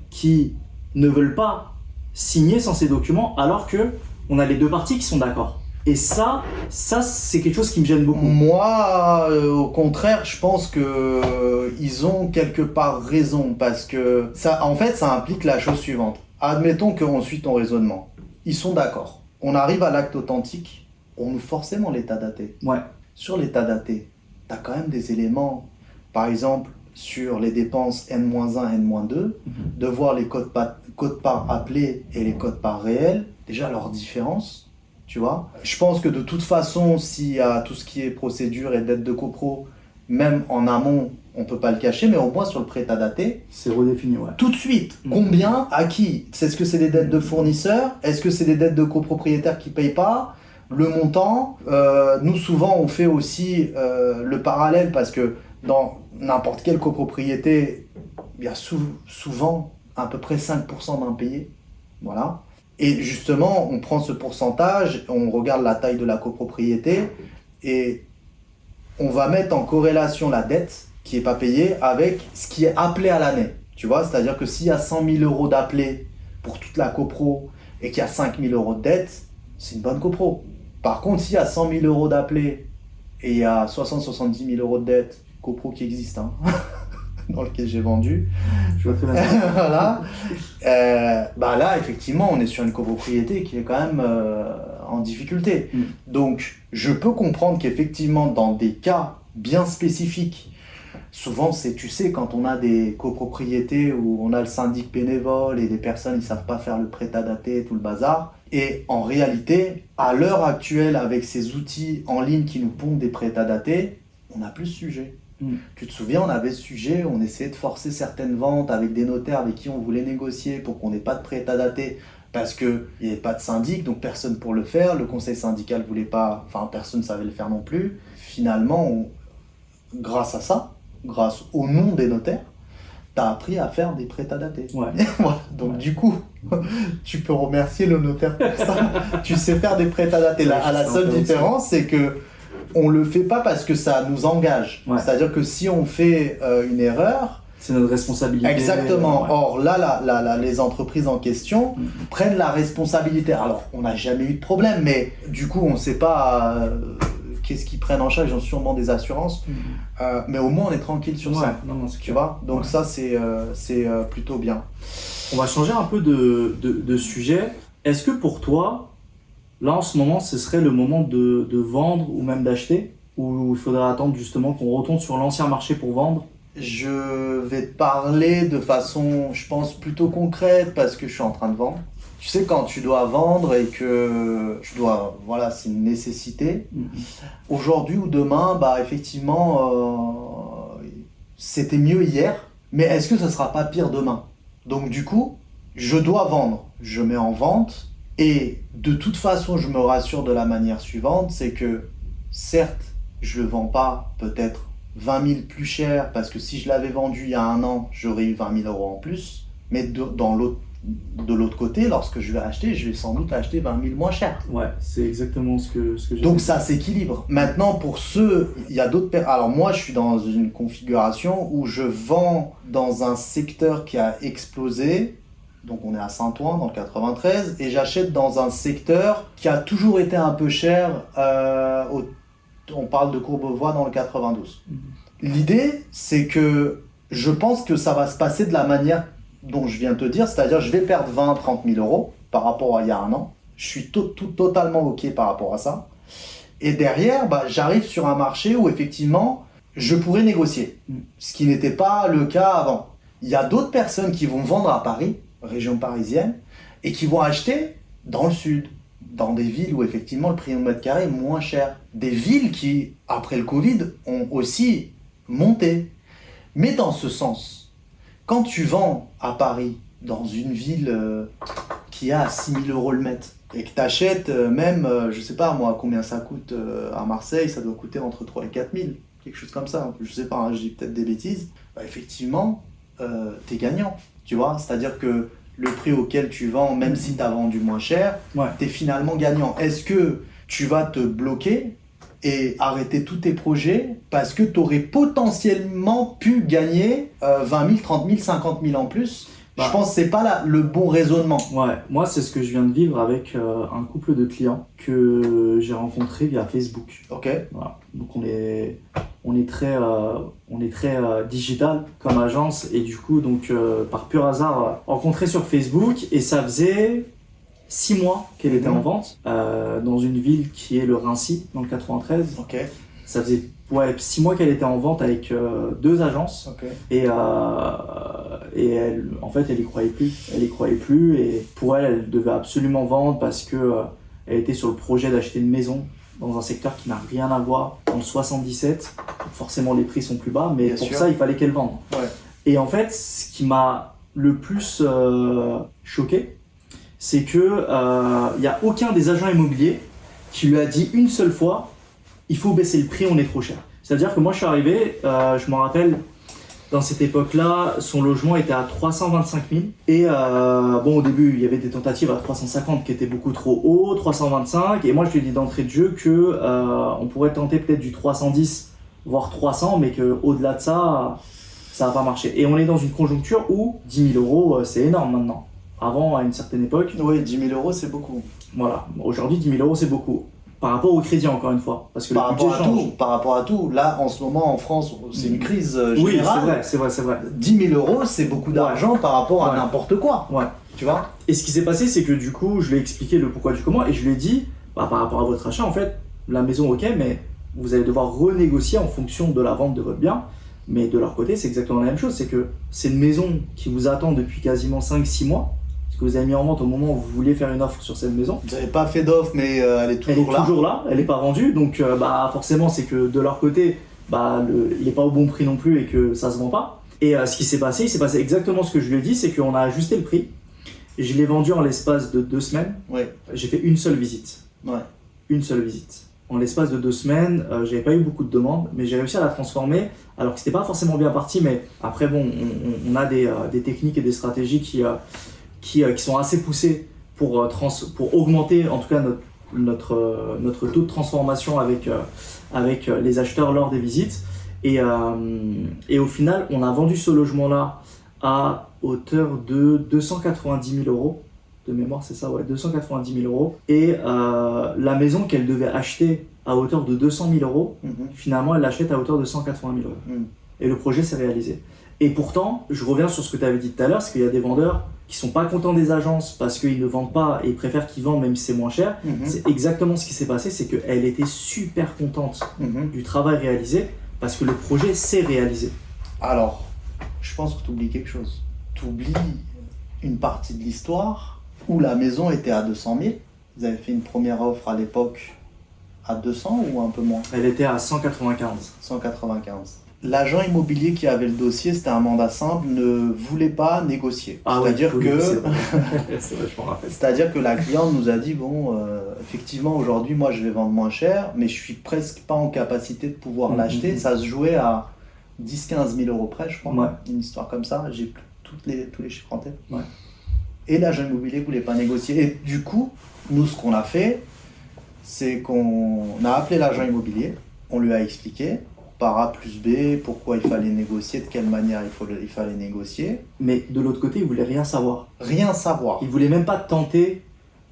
S1: qui ne veulent pas signer sans ces documents alors que on a les 2 parties qui sont d'accord. Et ça c'est quelque chose qui me gêne beaucoup.
S2: Moi, au contraire, je pense que ils ont quelque part raison parce que ça, en fait, ça implique la chose suivante. Admettons qu'on suit ton raisonnement. Ils sont d'accord. On arrive à l'acte authentique. On nous forcément l'état daté.
S1: Ouais.
S2: Sur l'état daté, t'as quand même des éléments. Par exemple, sur les dépenses N-1, N-2, de voir les codes par appelés et les codes par réels, déjà leur différence. Tu vois, je pense que de toute façon, s'il y a tout ce qui est procédure et dette de copro, même en amont, on ne peut pas le cacher, mais au moins sur le prêt à dater,
S1: c'est redéfini, ouais.
S2: Tout de suite, combien, à qui? Est-ce que c'est des dettes de fournisseurs? Est-ce que c'est des dettes de copropriétaires qui ne payent pas? Le montant, nous souvent on fait aussi le parallèle parce que dans n'importe quelle copropriété, il y a souvent à peu près 5% d'impayés. Voilà. Et justement, on prend ce pourcentage, on regarde la taille de la copropriété et on va mettre en corrélation la dette qui n'est pas payée avec ce qui est appelé à l'année. Tu vois, c'est-à-dire que s'il y a 100 000 euros d'appelé pour toute la copro et qu'il y a 5 000 euros de dette, c'est une bonne copro. Par contre, s'il y a 100 000 euros d'appelé et il y a 60-70 000 euros de dette, copro qui existe, hein, dans lequel j'ai vendu.
S1: Je vois très bien.
S2: Voilà. Là, effectivement, on est sur une copropriété qui est quand même en difficulté. Donc, je peux comprendre qu'effectivement, dans des cas bien spécifiques, souvent, tu sais, quand on a des copropriétés où on a le syndic bénévole et des personnes, ils ne savent pas faire le prêt à dater, tout le bazar. Et en réalité, à l'heure actuelle, avec ces outils en ligne qui nous pondent des prêts à dater, on n'a plus ce sujet. Tu te souviens, on avait ce sujet, on essayait de forcer certaines ventes avec des notaires avec qui on voulait négocier pour qu'on n'ait pas de prêt à dater parce qu'il n'y avait pas de syndic, donc personne pour le faire. Le conseil syndical ne voulait pas, enfin personne ne savait le faire non plus. Finalement, grâce à ça, grâce au nom des notaires, tu as appris à faire des prêts à dater.
S1: Ouais.
S2: Voilà. Donc
S1: Ouais.
S2: du coup, tu peux remercier le notaire pour ça. Tu sais faire des prêts à dater. La seule différence, c'est que on le fait pas parce que ça nous engage.
S1: Ouais.
S2: C'est-à-dire que si on fait une erreur,
S1: C'est notre responsabilité.
S2: exactement.
S1: Ouais.
S2: Or là, les entreprises en question prennent la responsabilité. Alors, on n'a jamais eu de problème, mais du coup, on ne sait pas qu'est-ce qu'ils prennent en charge. Ils ont sûrement des assurances, mais au moins on est tranquille sur ça.
S1: Non, c'est
S2: Tu
S1: clair.
S2: vois. Donc
S1: Ouais.
S2: ça, c'est plutôt bien.
S1: On va changer un peu de sujet. Est-ce que pour toi, là en ce moment, ce serait le moment de vendre ou même d'acheter? Ou il faudrait attendre justement qu'on retourne sur l'ancien marché pour vendre?
S2: Je vais te parler de façon, je pense, plutôt concrète parce que je suis en train de vendre. Tu sais, quand tu dois vendre et que voilà, c'est une nécessité. Aujourd'hui ou demain, bah effectivement, c'était mieux hier, mais est-ce que ça sera pas pire demain? Donc du coup, je dois vendre. Je mets en vente et de toute façon, je me rassure de la manière suivante, c'est que certes, je le vends pas peut-être 20 000 plus cher parce que si je l'avais vendu il y a un an, j'aurais eu 20 000 euros en plus. Mais de l'autre côté, lorsque je vais acheter, je vais sans doute acheter 20 000 moins cher.
S1: Ouais, c'est exactement ce que j'ai
S2: Donc
S1: dit.
S2: ça s'équilibre. Maintenant, pour ceux, il y a d'autres personnes. Alors moi, je suis dans une configuration où je vends dans un secteur qui a explosé. Donc on est à Saint-Ouen dans le 93 et j'achète dans un secteur qui a toujours été un peu cher. On parle de Courbevoie dans le 92. L'idée, c'est que je pense que ça va se passer de la manière dont je viens de te dire, c'est-à-dire je vais perdre 20-30 000 euros par rapport à il y a un an. Je suis totalement OK par rapport à ça. Et derrière, bah, j'arrive sur un marché où effectivement, je pourrais négocier, ce qui n'était pas le cas avant. Il y a d'autres personnes qui vont vendre à Paris, région parisienne, et qui vont acheter dans le sud, dans des villes où effectivement le prix au mètre carré est moins cher. Des villes qui, après le Covid, ont aussi monté. Mais dans ce sens, quand tu vends à Paris, dans une ville qui a 6 000 euros le mètre, et que tu achètes même, je sais pas moi, combien ça coûte à Marseille, ça doit coûter entre 3 et 4 000, quelque chose comme ça, je sais pas, hein, je dis peut-être des bêtises, bah, effectivement, t'es gagnant, tu vois, c'est-à-dire que le prix auquel tu vends, même si tu as vendu moins cher,
S1: Ouais.
S2: tu es finalement gagnant. Est-ce que tu vas te bloquer et arrêter tous tes projets parce que tu aurais potentiellement pu gagner 20 000, 30 000, 50 000 en plus?
S1: Bah.
S2: Je pense que c'est pas le bon raisonnement.
S1: Ouais, moi c'est ce que je viens de vivre avec un couple de clients que j'ai rencontré via Facebook.
S2: Ok.
S1: Voilà. Donc on est très digital comme agence et du coup donc par pur hasard rencontré sur Facebook et ça faisait 6 mois qu'elle était en vente dans une ville qui est le Raincy dans le 93.
S2: Ok.
S1: Ça faisait 6 mois qu'elle était en vente avec 2 agences.
S2: Ok.
S1: Et elle, en fait, elle y croyait plus. Elle y croyait plus et pour elle, elle devait absolument vendre parce que elle était sur le projet d'acheter une maison dans un secteur qui n'a rien à voir dans le 77. Donc forcément, les prix sont plus bas, mais
S2: Bien
S1: pour
S2: sûr.
S1: ça, il fallait qu'elle vende.
S2: Ouais.
S1: Et en fait, ce qui m'a le plus choqué, c'est que il y a aucun des agents immobiliers qui lui a dit une seule fois il faut baisser le prix, on est trop cher. C'est-à-dire que moi, je suis arrivé, je me rappelle, dans cette époque-là, son logement était à 325 000. Et bon, au début, il y avait des tentatives à 350 qui étaient beaucoup trop haut, 325. Et moi, je lui ai dit d'entrée de jeu que on pourrait tenter peut-être du 310, voire 300, mais qu'au-delà de ça, ça va pas marcher. Et on est dans une conjoncture où 10 000 euros, c'est énorme maintenant. Avant, à une certaine époque,
S2: Oui, 10 000 euros, c'est beaucoup.
S1: voilà. Aujourd'hui, 10 000 euros, c'est beaucoup. Par rapport au crédit, encore une fois. Parce que
S2: Par
S1: le budget
S2: rapport à
S1: change.
S2: tout. Par rapport à tout. Là, en ce moment, en France, c'est une crise
S1: Oui,
S2: générale.
S1: c'est vrai.
S2: 10 000 euros, c'est beaucoup d'argent par rapport à
S1: Ouais.
S2: n'importe quoi.
S1: Ouais.
S2: Tu vois?
S1: Et ce qui s'est passé, c'est que du coup, je lui ai expliqué le pourquoi du comment et je lui ai dit, bah, par rapport à votre achat, en fait, la maison, ok, mais vous allez devoir renégocier en fonction de la vente de votre bien. Mais de leur côté, c'est exactement la même chose. C'est que c'est une maison qui vous attend depuis quasiment 5-6 mois. Parce que vous avez mis en vente au moment où vous vouliez faire une offre sur cette maison.
S2: Vous n'avez pas fait d'offre, mais elle est toujours là.
S1: Toujours là, elle n'est pas vendue. Donc bah, forcément, c'est que de leur côté, bah, il n'est pas au bon prix non plus et que ça se vend pas. Et ce qui s'est passé, il s'est passé exactement ce que je lui ai dit, c'est qu'on a ajusté le prix. Je l'ai vendu en l'espace de 2 semaines.
S2: Ouais.
S1: J'ai fait une seule visite.
S2: Ouais.
S1: Une seule visite. En l'espace de 2 semaines, j'avais pas eu beaucoup de demandes, mais j'ai réussi à la transformer. Alors que c'était pas forcément bien parti, mais après, bon, on a des techniques et des stratégies qui sont assez poussées pour augmenter, en tout cas, notre taux de transformation avec les acheteurs lors des visites. Et au final, on a vendu ce logement-là à hauteur de 290 000 euros. De mémoire, c'est ça, ouais, 290 000 euros. Et la maison qu'elle devait acheter à hauteur de 200 000 euros, finalement, elle l'achète à hauteur de 180 000 euros. Et le projet s'est réalisé. Et pourtant, je reviens sur ce que tu avais dit tout à l'heure, c'est qu'il y a des vendeurs qui sont pas contents des agences parce qu'ils ne vendent pas et ils préfèrent qu'ils vendent même si c'est moins cher. C'est exactement ce qui s'est passé, c'est qu'elle était super contente du travail réalisé parce que le projet s'est réalisé.
S2: Alors, je pense que tu oublies quelque chose. Tu oublies une partie de l'histoire où la maison était à 200 000. Vous avez fait une première offre à l'époque à 200 ou un peu moins?
S1: Elle était à 195.
S2: 195. L'agent immobilier qui avait le dossier, c'était un mandat simple, ne voulait pas négocier.
S1: Ah
S2: c'est-à-dire
S1: oui,
S2: que,
S1: c'est vrai, je m'en rappelle.
S2: c'est-à-dire que la cliente nous a dit bon, effectivement aujourd'hui moi je vais vendre moins cher, mais je suis presque pas en capacité de pouvoir l'acheter. Ça se jouait à 10-15 000 euros près, je crois.
S1: Ouais.
S2: Une histoire comme ça. J'ai plus tous les chiffres en tête.
S1: Ouais.
S2: Et l'agent immobilier ne voulait pas négocier. Et du coup, nous, ce qu'on a fait, c'est qu'on a appelé l'agent immobilier, on lui a expliqué par A plus B pourquoi il fallait négocier, de quelle manière il fallait négocier.
S1: Mais de l'autre côté, il voulait rien savoir.
S2: Rien savoir.
S1: Il voulait même pas tenter,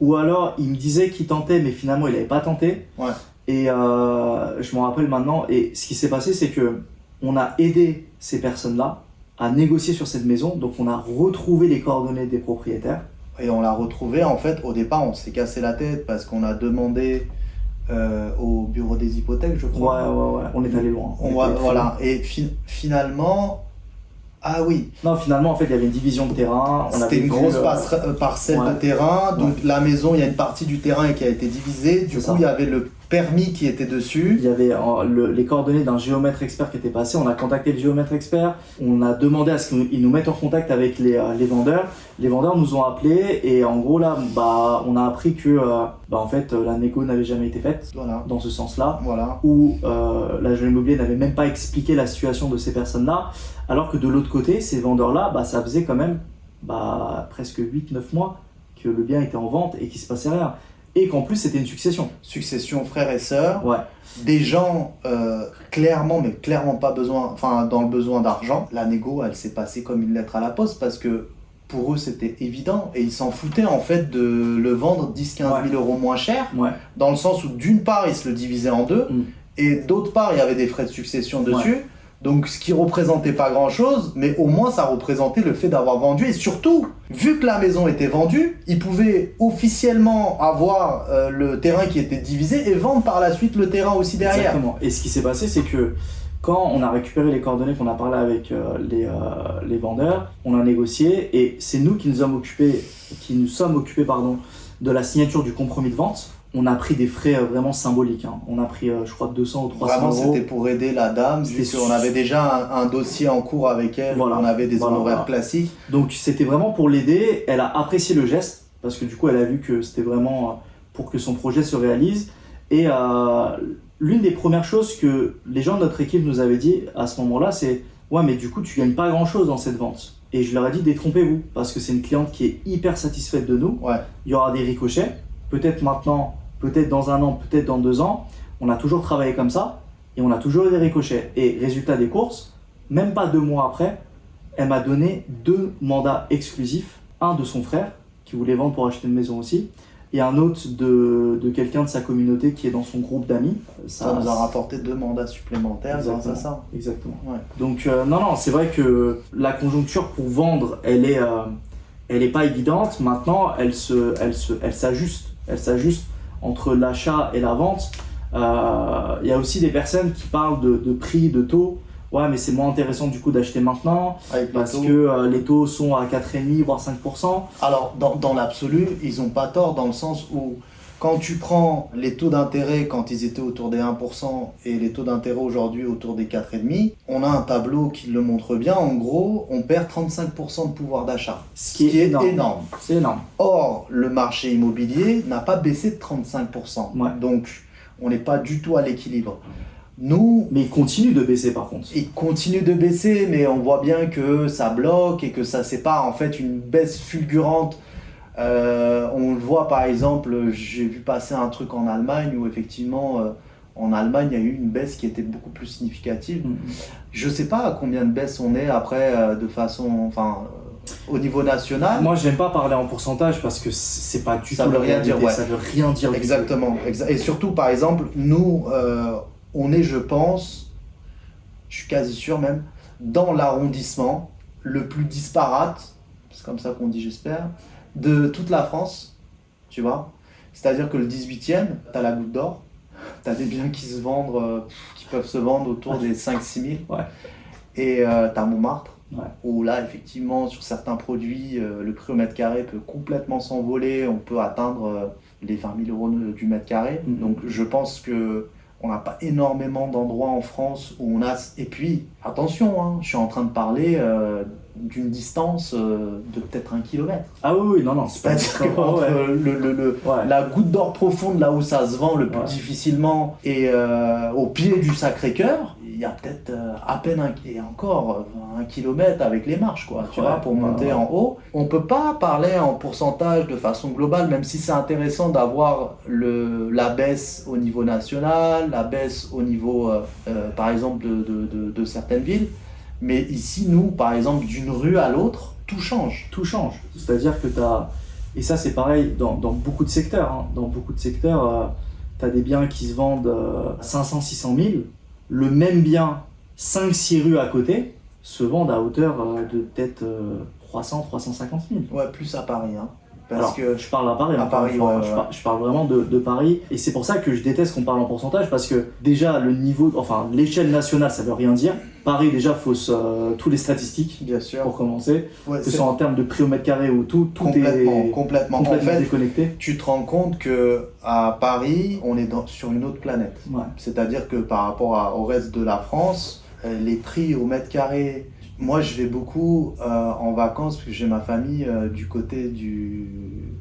S1: ou alors il me disait qu'il tentait, mais finalement il n'avait pas tenté.
S2: Ouais.
S1: Et je m'en rappelle maintenant. Et ce qui s'est passé, c'est que on a aidé ces personnes-là à négocier sur cette maison. Donc on a retrouvé les coordonnées des propriétaires.
S2: Et on l'a retrouvé, en fait, au départ, on s'est cassé la tête parce qu'on a demandé au bureau des hypothèques, je crois.
S1: Ouais, on est allé loin.
S2: Voilà, et finalement, ah oui.
S1: Non, finalement, en fait, il y avait une division de terrain.
S2: C'était une grosse parcelle de terrain, donc la maison, il y a une partie du terrain qui a été divisée, du coup, il y avait le permis qui était dessus.
S1: Il y avait les coordonnées d'un géomètre expert qui était passé. On a contacté le géomètre expert. On a demandé à ce qu'ils nous mettent en contact avec les vendeurs. Les vendeurs nous ont appelés et en gros là, on a appris que en fait la négo n'avait jamais été faite.
S2: Voilà.
S1: Dans ce sens-là.
S2: Voilà.
S1: Où l'agent immobilier n'avait même pas expliqué la situation de ces personnes-là. Alors que de l'autre côté, ces vendeurs-là, ça faisait quand même presque 8-9 mois que le bien était en vente et qu'il se passait rien. Et qu'en plus, c'était une succession.
S2: Succession frères et sœurs.
S1: Ouais.
S2: Des gens clairement pas dans le besoin d'argent. La négo, elle s'est passée comme une lettre à la poste parce que pour eux, c'était évident et ils s'en foutaient en fait de le vendre 10-15 000 euros moins cher. Ouais. Dans le sens où d'une part, ils se le divisaient en deux et d'autre part, il y avait des frais de succession dessus. Ouais. Donc, ce qui représentait pas grand-chose, mais au moins, ça représentait le fait d'avoir vendu. Et surtout, vu que la maison était vendue, ils pouvaient officiellement avoir le terrain qui était divisé et vendre par la suite le terrain aussi derrière.
S1: Exactement. Et ce qui s'est passé, c'est que quand on a récupéré les coordonnées, qu'on a parlé avec les vendeurs, on a négocié et c'est nous qui nous sommes occupés de la signature du compromis de vente. On a pris des frais vraiment symboliques. On a pris, je crois, 200 ou 300
S2: vraiment,
S1: euros.
S2: Vraiment, c'était pour aider la dame, vu qu'on avait déjà un dossier en cours avec elle, on avait des honoraires classiques.
S1: Donc, c'était vraiment pour l'aider. Elle a apprécié le geste, parce que du coup, elle a vu que c'était vraiment pour que son projet se réalise. Et l'une des premières choses que les gens de notre équipe nous avaient dit à ce moment-là, c'est « Ouais, mais du coup, tu gagnes pas grand-chose dans cette vente. » Et je leur ai dit « Détrompez-vous, parce que c'est une cliente qui est hyper satisfaite de nous. Ouais. Il y aura des ricochets. Peut-être maintenant... peut-être dans 1 an, peut-être dans 2 ans, on a toujours travaillé comme ça et on a toujours eu des ricochets. Et résultat des courses, même pas 2 mois après, elle m'a donné 2 mandats exclusifs. Un de son frère, qui voulait vendre pour acheter une maison aussi, et un autre de quelqu'un de sa communauté qui est dans son groupe d'amis.
S2: Ça nous a rapporté 2 mandats supplémentaires grâce à ça.
S1: Exactement. Ouais. Donc non, c'est vrai que la conjoncture pour vendre, elle est pas évidente. Maintenant, elle s'ajuste. Elle s'ajuste entre l'achat et la vente. Il y a aussi des personnes qui parlent de prix, de taux. Ouais, mais c'est moins intéressant du coup d'acheter maintenant parce que les taux sont à 4,5 voire 5%.
S2: Alors, dans l'absolu, ils n'ont pas tort dans le sens où Quand tu prends les taux d'intérêt quand ils étaient autour des 1% et les taux d'intérêt aujourd'hui autour des 4,5%, on a un tableau qui le montre bien. En gros, on perd 35% de pouvoir d'achat,
S1: Ce qui est énorme. C'est énorme.
S2: Or, le marché immobilier n'a pas baissé de 35%.
S1: Ouais.
S2: Donc, on n'est pas du tout à l'équilibre. Nous,
S1: Mais il continue de baisser par contre.
S2: il continue de baisser, mais on voit bien que ça bloque et que ça, c'est pas en fait une baisse fulgurante. On le voit par exemple, j'ai vu passer un truc en Allemagne où effectivement, en Allemagne, il y a eu une baisse qui était beaucoup plus significative. Je sais pas à combien de baisse on est après, de façon, enfin, au niveau national.
S1: Moi, j'aime pas parler en pourcentage parce que c'est pas du
S2: Ça
S1: tout
S2: veut
S1: la
S2: rien dire,
S1: réalité.
S2: ouais.
S1: Ça veut rien dire du tout.
S2: Exactement. Et surtout, par exemple, nous, on est, je pense, je suis quasi sûr même, dans l'arrondissement le plus disparate, c'est comme ça qu'on dit, j'espère, de toute la France, tu vois. C'est-à-dire que le 18e, tu as la Goutte d'Or, tu as des biens qui se vendent, qui peuvent se vendre autour des 5-6 000.
S1: Ouais.
S2: Et tu as Montmartre,
S1: Ouais.
S2: où là, effectivement, sur certains produits, le prix au mètre carré peut complètement s'envoler. On peut atteindre les 20 000 euros du mètre carré.
S1: Mhm.
S2: Donc, je pense que on n'a pas énormément d'endroits en France où on a... Et puis, attention, hein, je suis en train de parler d'une distance de peut-être 1 kilomètre.
S1: Ah oui, non, non.
S2: C'est-à-dire que
S1: Ouais,
S2: entre
S1: ouais.
S2: la Goutte d'Or profonde, là où ça se vend le plus
S1: Ouais.
S2: difficilement, et au pied du Sacré-Cœur, il y a peut-être à peine encore 1 kilomètre avec les marches, quoi, tu
S1: Ouais,
S2: vois, pour monter en haut. On peut pas parler en pourcentage de façon globale, même si c'est intéressant d'avoir la baisse au niveau national, la baisse au niveau, par exemple, de certaines villes. Mais ici, nous, par exemple, d'une rue à l'autre, tout change.
S1: Tout change. C'est-à-dire que tu as... Et ça, c'est pareil dans beaucoup de secteurs. Hein. Dans beaucoup de secteurs, tu as des biens qui se vendent 500-600 000. Le même bien, 5-6 rues à côté, se vendent à hauteur de peut-être 300-350 000.
S2: Ouais, plus à Paris, hein. Parce
S1: Alors,
S2: que
S1: je parle à Paris,
S2: à
S1: encore
S2: Paris,
S1: une fois.
S2: ouais.
S1: Je parle vraiment de Paris. Et c'est pour ça que je déteste qu'on parle en pourcentage, parce que déjà, le niveau, enfin, l'échelle nationale, ça veut rien dire. Paris, déjà, fausse tous les statistiques,
S2: bien sûr,
S1: pour commencer.
S2: ouais,
S1: Que ce soit en termes de prix au mètre carré ou tout est
S2: complètement. En
S1: complètement
S2: fait,
S1: déconnecté.
S2: tu te rends compte que à Paris, on est sur une autre planète.
S1: Ouais.
S2: C'est-à-dire que par rapport au reste de la France, les prix au mètre carré. Moi, je vais beaucoup en vacances parce que j'ai ma famille du côté du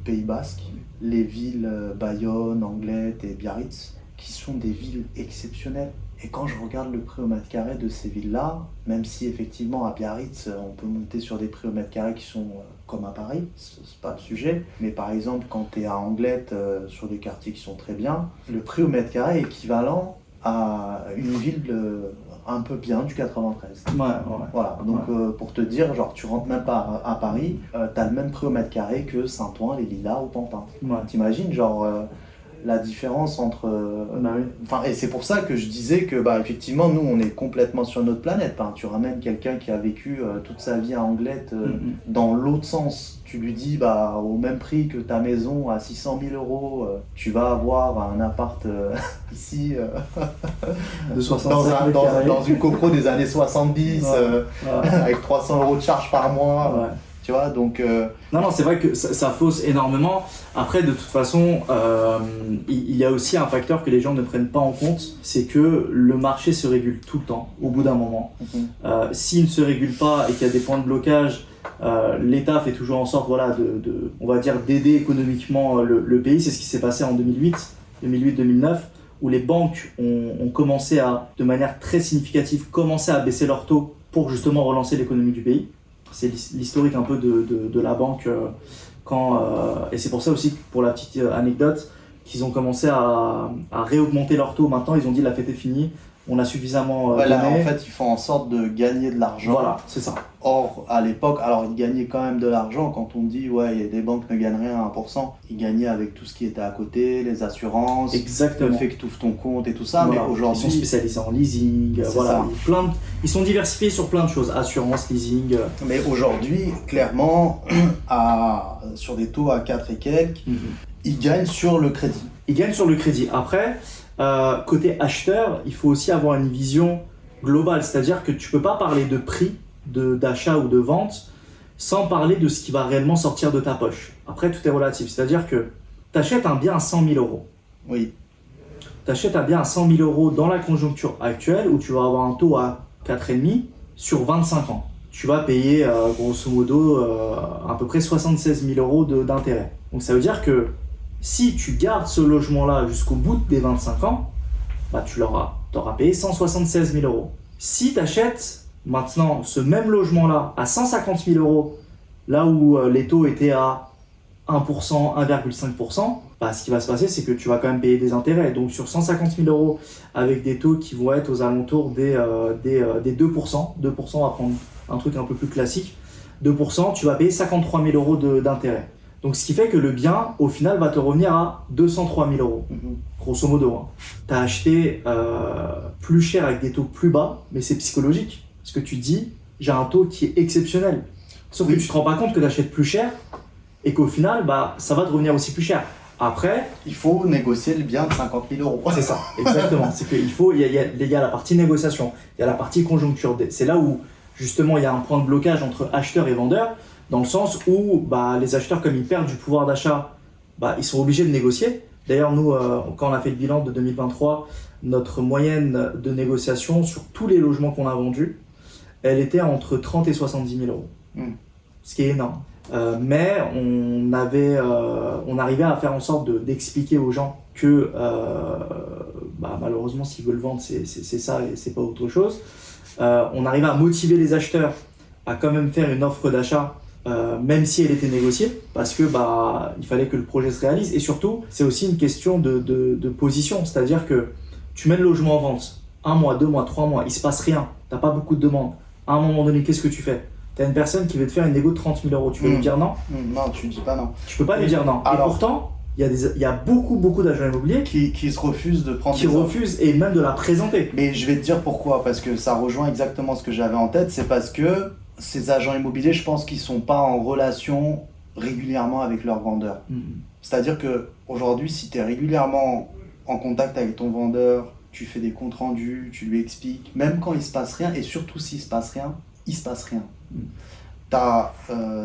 S2: Pays Basque, les villes Bayonne, Anglet et Biarritz, qui sont des villes exceptionnelles. Et quand je regarde le prix au mètre carré de ces villes-là, même si effectivement à Biarritz, on peut monter sur des prix au mètre carré qui sont comme à Paris, c'est pas le sujet, mais par exemple, quand tu es à Anglet, sur des quartiers qui sont très bien, le prix au mètre carré est équivalent à une ville un peu bien du 93.
S1: Ouais.
S2: Voilà, donc pour te dire, genre tu rentres même pas à Paris, t'as le même prix au mètre carré que Saint-Ouen, les Lilas ou Pantin.
S1: Ouais.
S2: T'imagines, genre la différence entre...
S1: Bah oui.
S2: Enfin, et c'est pour ça que je disais que, bah, effectivement, nous, on est complètement sur notre planète. Enfin, tu ramènes quelqu'un qui a vécu toute sa vie à Anglet dans l'autre sens. Tu lui dis, bah, au même prix que ta maison à 600 000 euros, tu vas avoir un appart ici,
S1: De 65
S2: dans une copro des années 70, avec 300 euros de charge par mois.
S1: Ouais.
S2: Tu vois, donc...
S1: Non, c'est vrai que ça fausse énormément. Après, de toute façon, il y a aussi un facteur que les gens ne prennent pas en compte, c'est que le marché se régule tout le temps, au bout d'un moment. S'il ne se régule pas et qu'il y a des points de blocage, l'État fait toujours en sorte, voilà, on va dire, d'aider économiquement le pays. C'est ce qui s'est passé en 2008-2009, où les banques ont commencé à, de manière très significative, commencer à baisser leurs taux pour justement relancer l'économie du pays. C'est l'historique un peu de la banque et c'est pour ça aussi, pour la petite anecdote, qu'ils ont commencé à réaugmenter leurs taux. Maintenant, ils ont dit la fête est finie, on a suffisamment
S2: voilà,
S1: donné.
S2: en fait, ils font en sorte de gagner de l'argent.
S1: Voilà, c'est ça.
S2: Or, à l'époque, alors ils gagnaient quand même de l'argent. Quand on dit, ouais, des banques ne gagnent rien à 1%, ils gagnaient avec tout ce qui était à côté, les assurances,
S1: Exactement.
S2: le fait que tu ouvres ton compte et tout ça.
S1: Voilà.
S2: Mais aujourd'hui,
S1: ils sont spécialisés en leasing,
S2: C'est
S1: voilà,
S2: ça.
S1: ils sont diversifiés sur plein de choses, assurance, leasing.
S2: Mais aujourd'hui, clairement, sur des taux à 4 et quelques, ils gagnent sur le crédit.
S1: Ils gagnent sur le crédit. Après, côté acheteur, il faut aussi avoir une vision globale, c'est-à-dire que tu peux pas parler de prix d'achat ou de vente sans parler de ce qui va réellement sortir de ta poche. Après, tout est relatif, c'est-à-dire que tu achètes un bien à 100 000 euros.
S2: Oui.
S1: Tu achètes un bien à 100 000 euros dans la conjoncture actuelle où tu vas avoir un taux à 4,5 sur 25 ans. Tu vas payer grosso modo à peu près 76 000 euros d'intérêt. Donc ça veut dire que si tu gardes ce logement-là jusqu'au bout des 25 ans, bah, tu auras payé 176 000 euros. Si tu achètes maintenant ce même logement-là à 150 000 euros, là où les taux étaient à 1%, 1,5%, bah, ce qui va se passer, c'est que tu vas quand même payer des intérêts. Donc sur 150 000 euros avec des taux qui vont être aux alentours des 2%, 2%, on va prendre un truc un peu plus classique, 2%, tu vas payer 53 000 euros d'intérêt. Donc ce qui fait que le bien, au final, va te revenir à 203 000 euros, grosso modo. Hein. Tu as acheté plus cher avec des taux plus bas, mais c'est psychologique. Parce que tu te dis, j'ai un taux qui est exceptionnel. Sauf que tu ne te rends pas compte que tu achètes plus cher et qu'au final, bah, ça va te revenir aussi plus cher. Après,
S2: il faut négocier le bien de 50 000 euros.
S1: C'est ça, exactement. C'est qu'il faut, il y a la partie négociation, il y a la partie conjoncture. C'est là où, justement, il y a un point de blocage entre acheteurs et vendeurs, dans le sens où bah, les acheteurs, comme ils perdent du pouvoir d'achat, bah, ils sont obligés de négocier. D'ailleurs, nous, quand on a fait le bilan de 2023, notre moyenne de négociation sur tous les logements qu'on a vendus, elle était entre 30 et 70 000 euros. Ce qui est énorme. Mais on arrivait à faire en sorte d'expliquer aux gens que bah, malheureusement s'ils veulent vendre c'est ça et c'est pas autre chose. On arrivait à motiver les acheteurs à quand même faire une offre d'achat même si elle était négociée parce que bah, il fallait que le projet se réalise et surtout c'est aussi une question de position, c'est-à-dire que tu mets le logement en vente 1 mois, 2 mois, 3 mois, il se passe rien, t'as pas beaucoup de demandes, à un moment donné qu'est-ce que tu fais? T'as une personne qui veut te faire une négo de 30 000 euros, tu veux lui dire non?
S2: Non, tu dis pas non.
S1: Tu peux pas lui dire non. Alors, et pourtant, il y a beaucoup d'agents immobiliers
S2: qui se refusent de prendre
S1: qui refusent et même de la présenter.
S2: Mais je vais te dire pourquoi, parce que ça rejoint exactement ce que j'avais en tête, c'est parce que ces agents immobiliers, je pense qu'ils sont pas en relation régulièrement avec leurs vendeurs. C'est-à-dire que aujourd'hui, si tu es régulièrement en contact avec ton vendeur, tu fais des comptes rendus, tu lui expliques, même quand il se passe rien, et surtout s'il se passe rien, il se passe rien. Tu as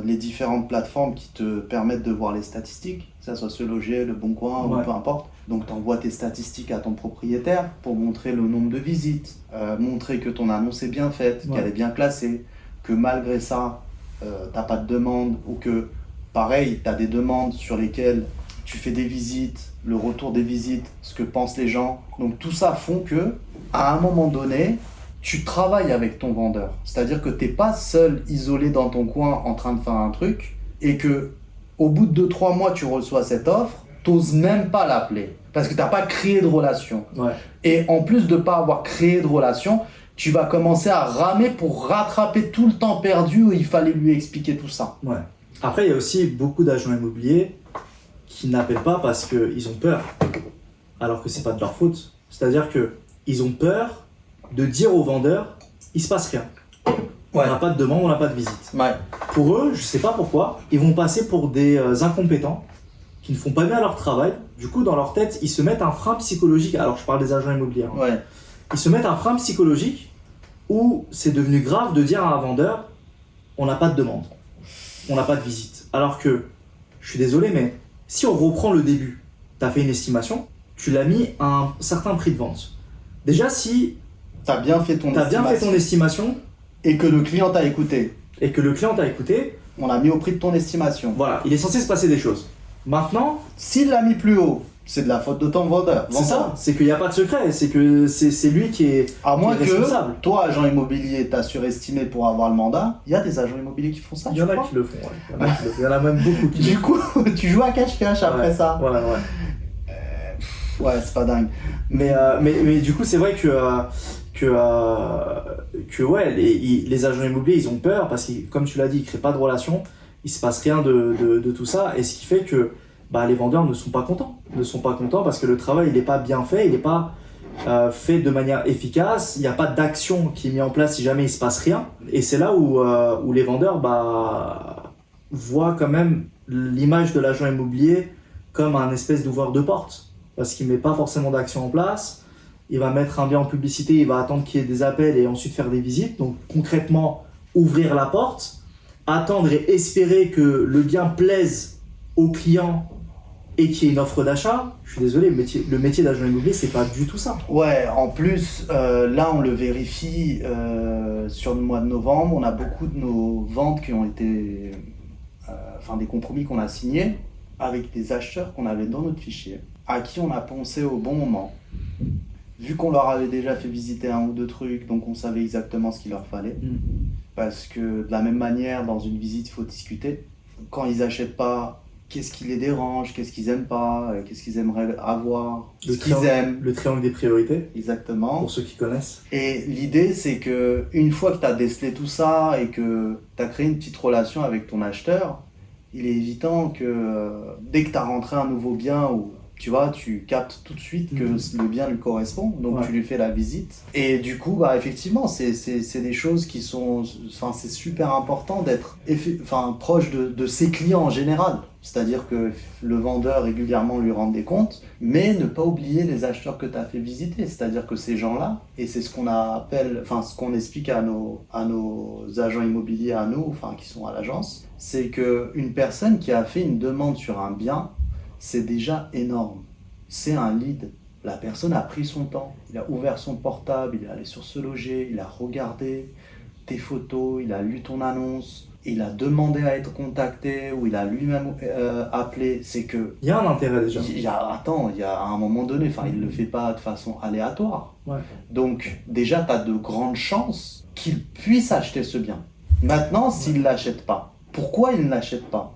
S2: les différentes plateformes qui te permettent de voir les statistiques, que ce soit Se Loger, Le Bon Coin, ou peu importe. Donc tu envoies tes statistiques à ton propriétaire pour montrer le nombre de visites, montrer que ton annonce est bien faite, qu'elle est bien classée, que malgré ça, t'as pas de demande, ou que, pareil, tu as des demandes sur lesquelles tu fais des visites, le retour des visites, ce que pensent les gens. Donc tout ça font que, à un moment donné, tu travailles avec ton vendeur. C'est-à-dire que tu n'es pas seul, isolé dans ton coin, en train de faire un truc, et que au bout de 2-3 mois, tu reçois cette offre, tu n'oses même pas l'appeler, parce que tu n'as pas créé de relation. Et en plus de ne pas avoir créé de relation, tu vas commencer à ramer pour rattraper tout le temps perdu où il fallait lui expliquer tout ça.
S1: Après, il y a aussi beaucoup d'agents immobiliers qui n'appellent pas parce qu'ils ont peur, alors que c'est pas de leur faute. C'est-à-dire qu'ils ont peur de dire aux vendeurs, il se passe rien. On n'a pas de demande, on n'a pas de visite. Pour eux, je sais pas pourquoi, ils vont passer pour des incompétents qui ne font pas bien leur travail. Du coup, dans leur tête, ils se mettent un frein psychologique. Alors, je parle des agents immobiliers. Ils se mettent un frein psychologique où c'est devenu grave de dire à un vendeur, on n'a pas de demande, on n'a pas de visite. Alors que, je suis désolé, mais si on reprend le début, tu as fait une estimation, tu l'as mis à un certain prix de vente. Déjà, si
S2: tu as bien fait ton
S1: estimation
S2: et que le client t'a écouté,
S1: on
S2: l'a mis au prix de ton estimation.
S1: Voilà, il est censé se passer des choses. Maintenant,
S2: s'il l'a mis plus haut, c'est de la faute de ton vendeur.
S1: C'est ça, c'est qu'il n'y a pas de secret, c'est que c'est lui qui est responsable.
S2: À moins que toi, agent immobilier, t'as surestimé pour avoir le mandat, il y a des agents immobiliers qui font ça.
S1: Il y en a qui le font, il y en a même beaucoup qui
S2: Du coup, tu joues à cache-cache après ça. Ouais, c'est pas dingue.
S1: Mais du coup, c'est vrai que les agents immobiliers, ils ont peur parce que, comme tu l'as dit, ils créent pas de relation, il se passe rien de tout ça, et ce qui fait que les vendeurs ne sont pas contents parce que le travail il n'est pas bien fait, il n'est pas fait de manière efficace, il n'y a pas d'action qui est mise en place si jamais il se passe rien, et c'est là où les vendeurs voient quand même l'image de l'agent immobilier comme un espèce d'ouvreur de porte, parce qu'il ne met pas forcément d'action en place, il va mettre un bien en publicité, il va attendre qu'il y ait des appels et ensuite faire des visites, donc concrètement ouvrir la porte, attendre et espérer que le bien plaise au client et qu'il y ait une offre d'achat, je suis désolé, le métier d'agent immobilier, c'est pas du tout ça.
S2: Ouais, en plus, là, on le vérifie sur le mois de novembre. On a beaucoup de nos ventes qui ont été. Des compromis qu'on a signés avec des acheteurs qu'on avait dans notre fichier, à qui on a pensé au bon moment. Vu qu'on leur avait déjà fait visiter un ou deux trucs, donc on savait exactement ce qu'il leur fallait. Parce que de la même manière, dans une visite, il faut discuter. Quand ils n'achètent pas, qu'est-ce qui les dérange, qu'est-ce qu'ils n'aiment pas, qu'est-ce qu'ils aimeraient avoir, ce qu'ils aiment.
S1: Le triangle des priorités,
S2: Exactement.
S1: pour ceux qui connaissent.
S2: Et l'idée, c'est que une fois que tu as décelé tout ça et que tu as créé une petite relation avec ton acheteur, il est évident que dès que tu as rentré un nouveau bien ou tu vois, tu captes tout de suite que le bien lui correspond, donc tu lui fais la visite. Et du coup, effectivement, c'est des choses qui sont... c'est super important d'être proche de ses clients en général. C'est-à-dire que le vendeur régulièrement lui rend des comptes, mais ne pas oublier les acheteurs que tu as fait visiter. C'est-à-dire que ces gens-là, et c'est ce qu'on appelle, ce qu'on explique à nos agents immobiliers, à nous, qui sont à l'agence, c'est qu'une personne qui a fait une demande sur un bien, c'est déjà énorme. C'est un lead. La personne a pris son temps. Il a ouvert son portable, il est allé sur Se Loger, il a regardé tes photos, il a lu ton annonce, il a demandé à être contacté ou il a lui-même appelé. C'est que...
S1: Il y a un intérêt déjà.
S2: Il y a à un moment donné, il ne le fait pas de façon aléatoire.
S1: Ouais.
S2: Donc déjà, tu as de grandes chances qu'il puisse acheter ce bien. Maintenant, s'il ne l'achète pas, pourquoi il ne l'achète pas?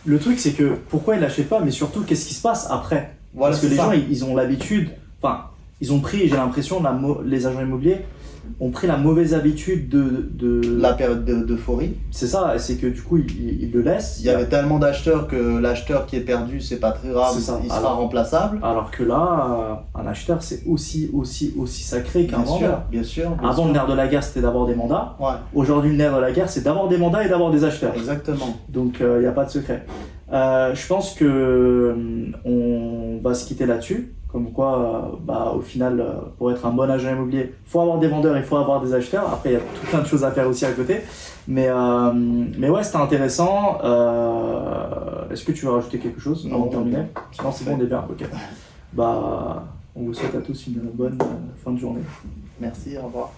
S1: Le truc, c'est que pourquoi ils l'achètent pas, mais surtout, qu'est-ce qui se passe après?
S2: Voilà,
S1: parce que les gens, ils ont l'habitude, ils ont pris, j'ai l'impression, les agents immobiliers ont pris la mauvaise habitude de...
S2: La période d'euphorie.
S1: C'est ça, c'est que du coup, ils le laissent.
S2: Il y avait tellement d'acheteurs que l'acheteur qui est perdu, c'est pas très grave, il sera remplaçable.
S1: Alors que là, un acheteur, c'est aussi sacré qu'un vendeur.
S2: Bien sûr.
S1: Avant, le nerf de la guerre, c'était d'avoir des mandats.
S2: Ouais.
S1: Aujourd'hui, le nerf de la guerre, c'est d'avoir des mandats et d'avoir des acheteurs.
S2: Exactement.
S1: Donc, il n'y a pas de secret. Je pense que on va se quitter là-dessus. Comme quoi, au final, pour être un bon agent immobilier, il faut avoir des vendeurs, il faut avoir des acheteurs. Après, il y a tout plein de choses à faire aussi à côté. Mais ouais, c'était intéressant. Est-ce que tu veux rajouter quelque chose avant de terminer? Non, c'est bon, on est bien. Ok. On vous souhaite à tous une bonne fin de journée.
S2: Merci, au revoir.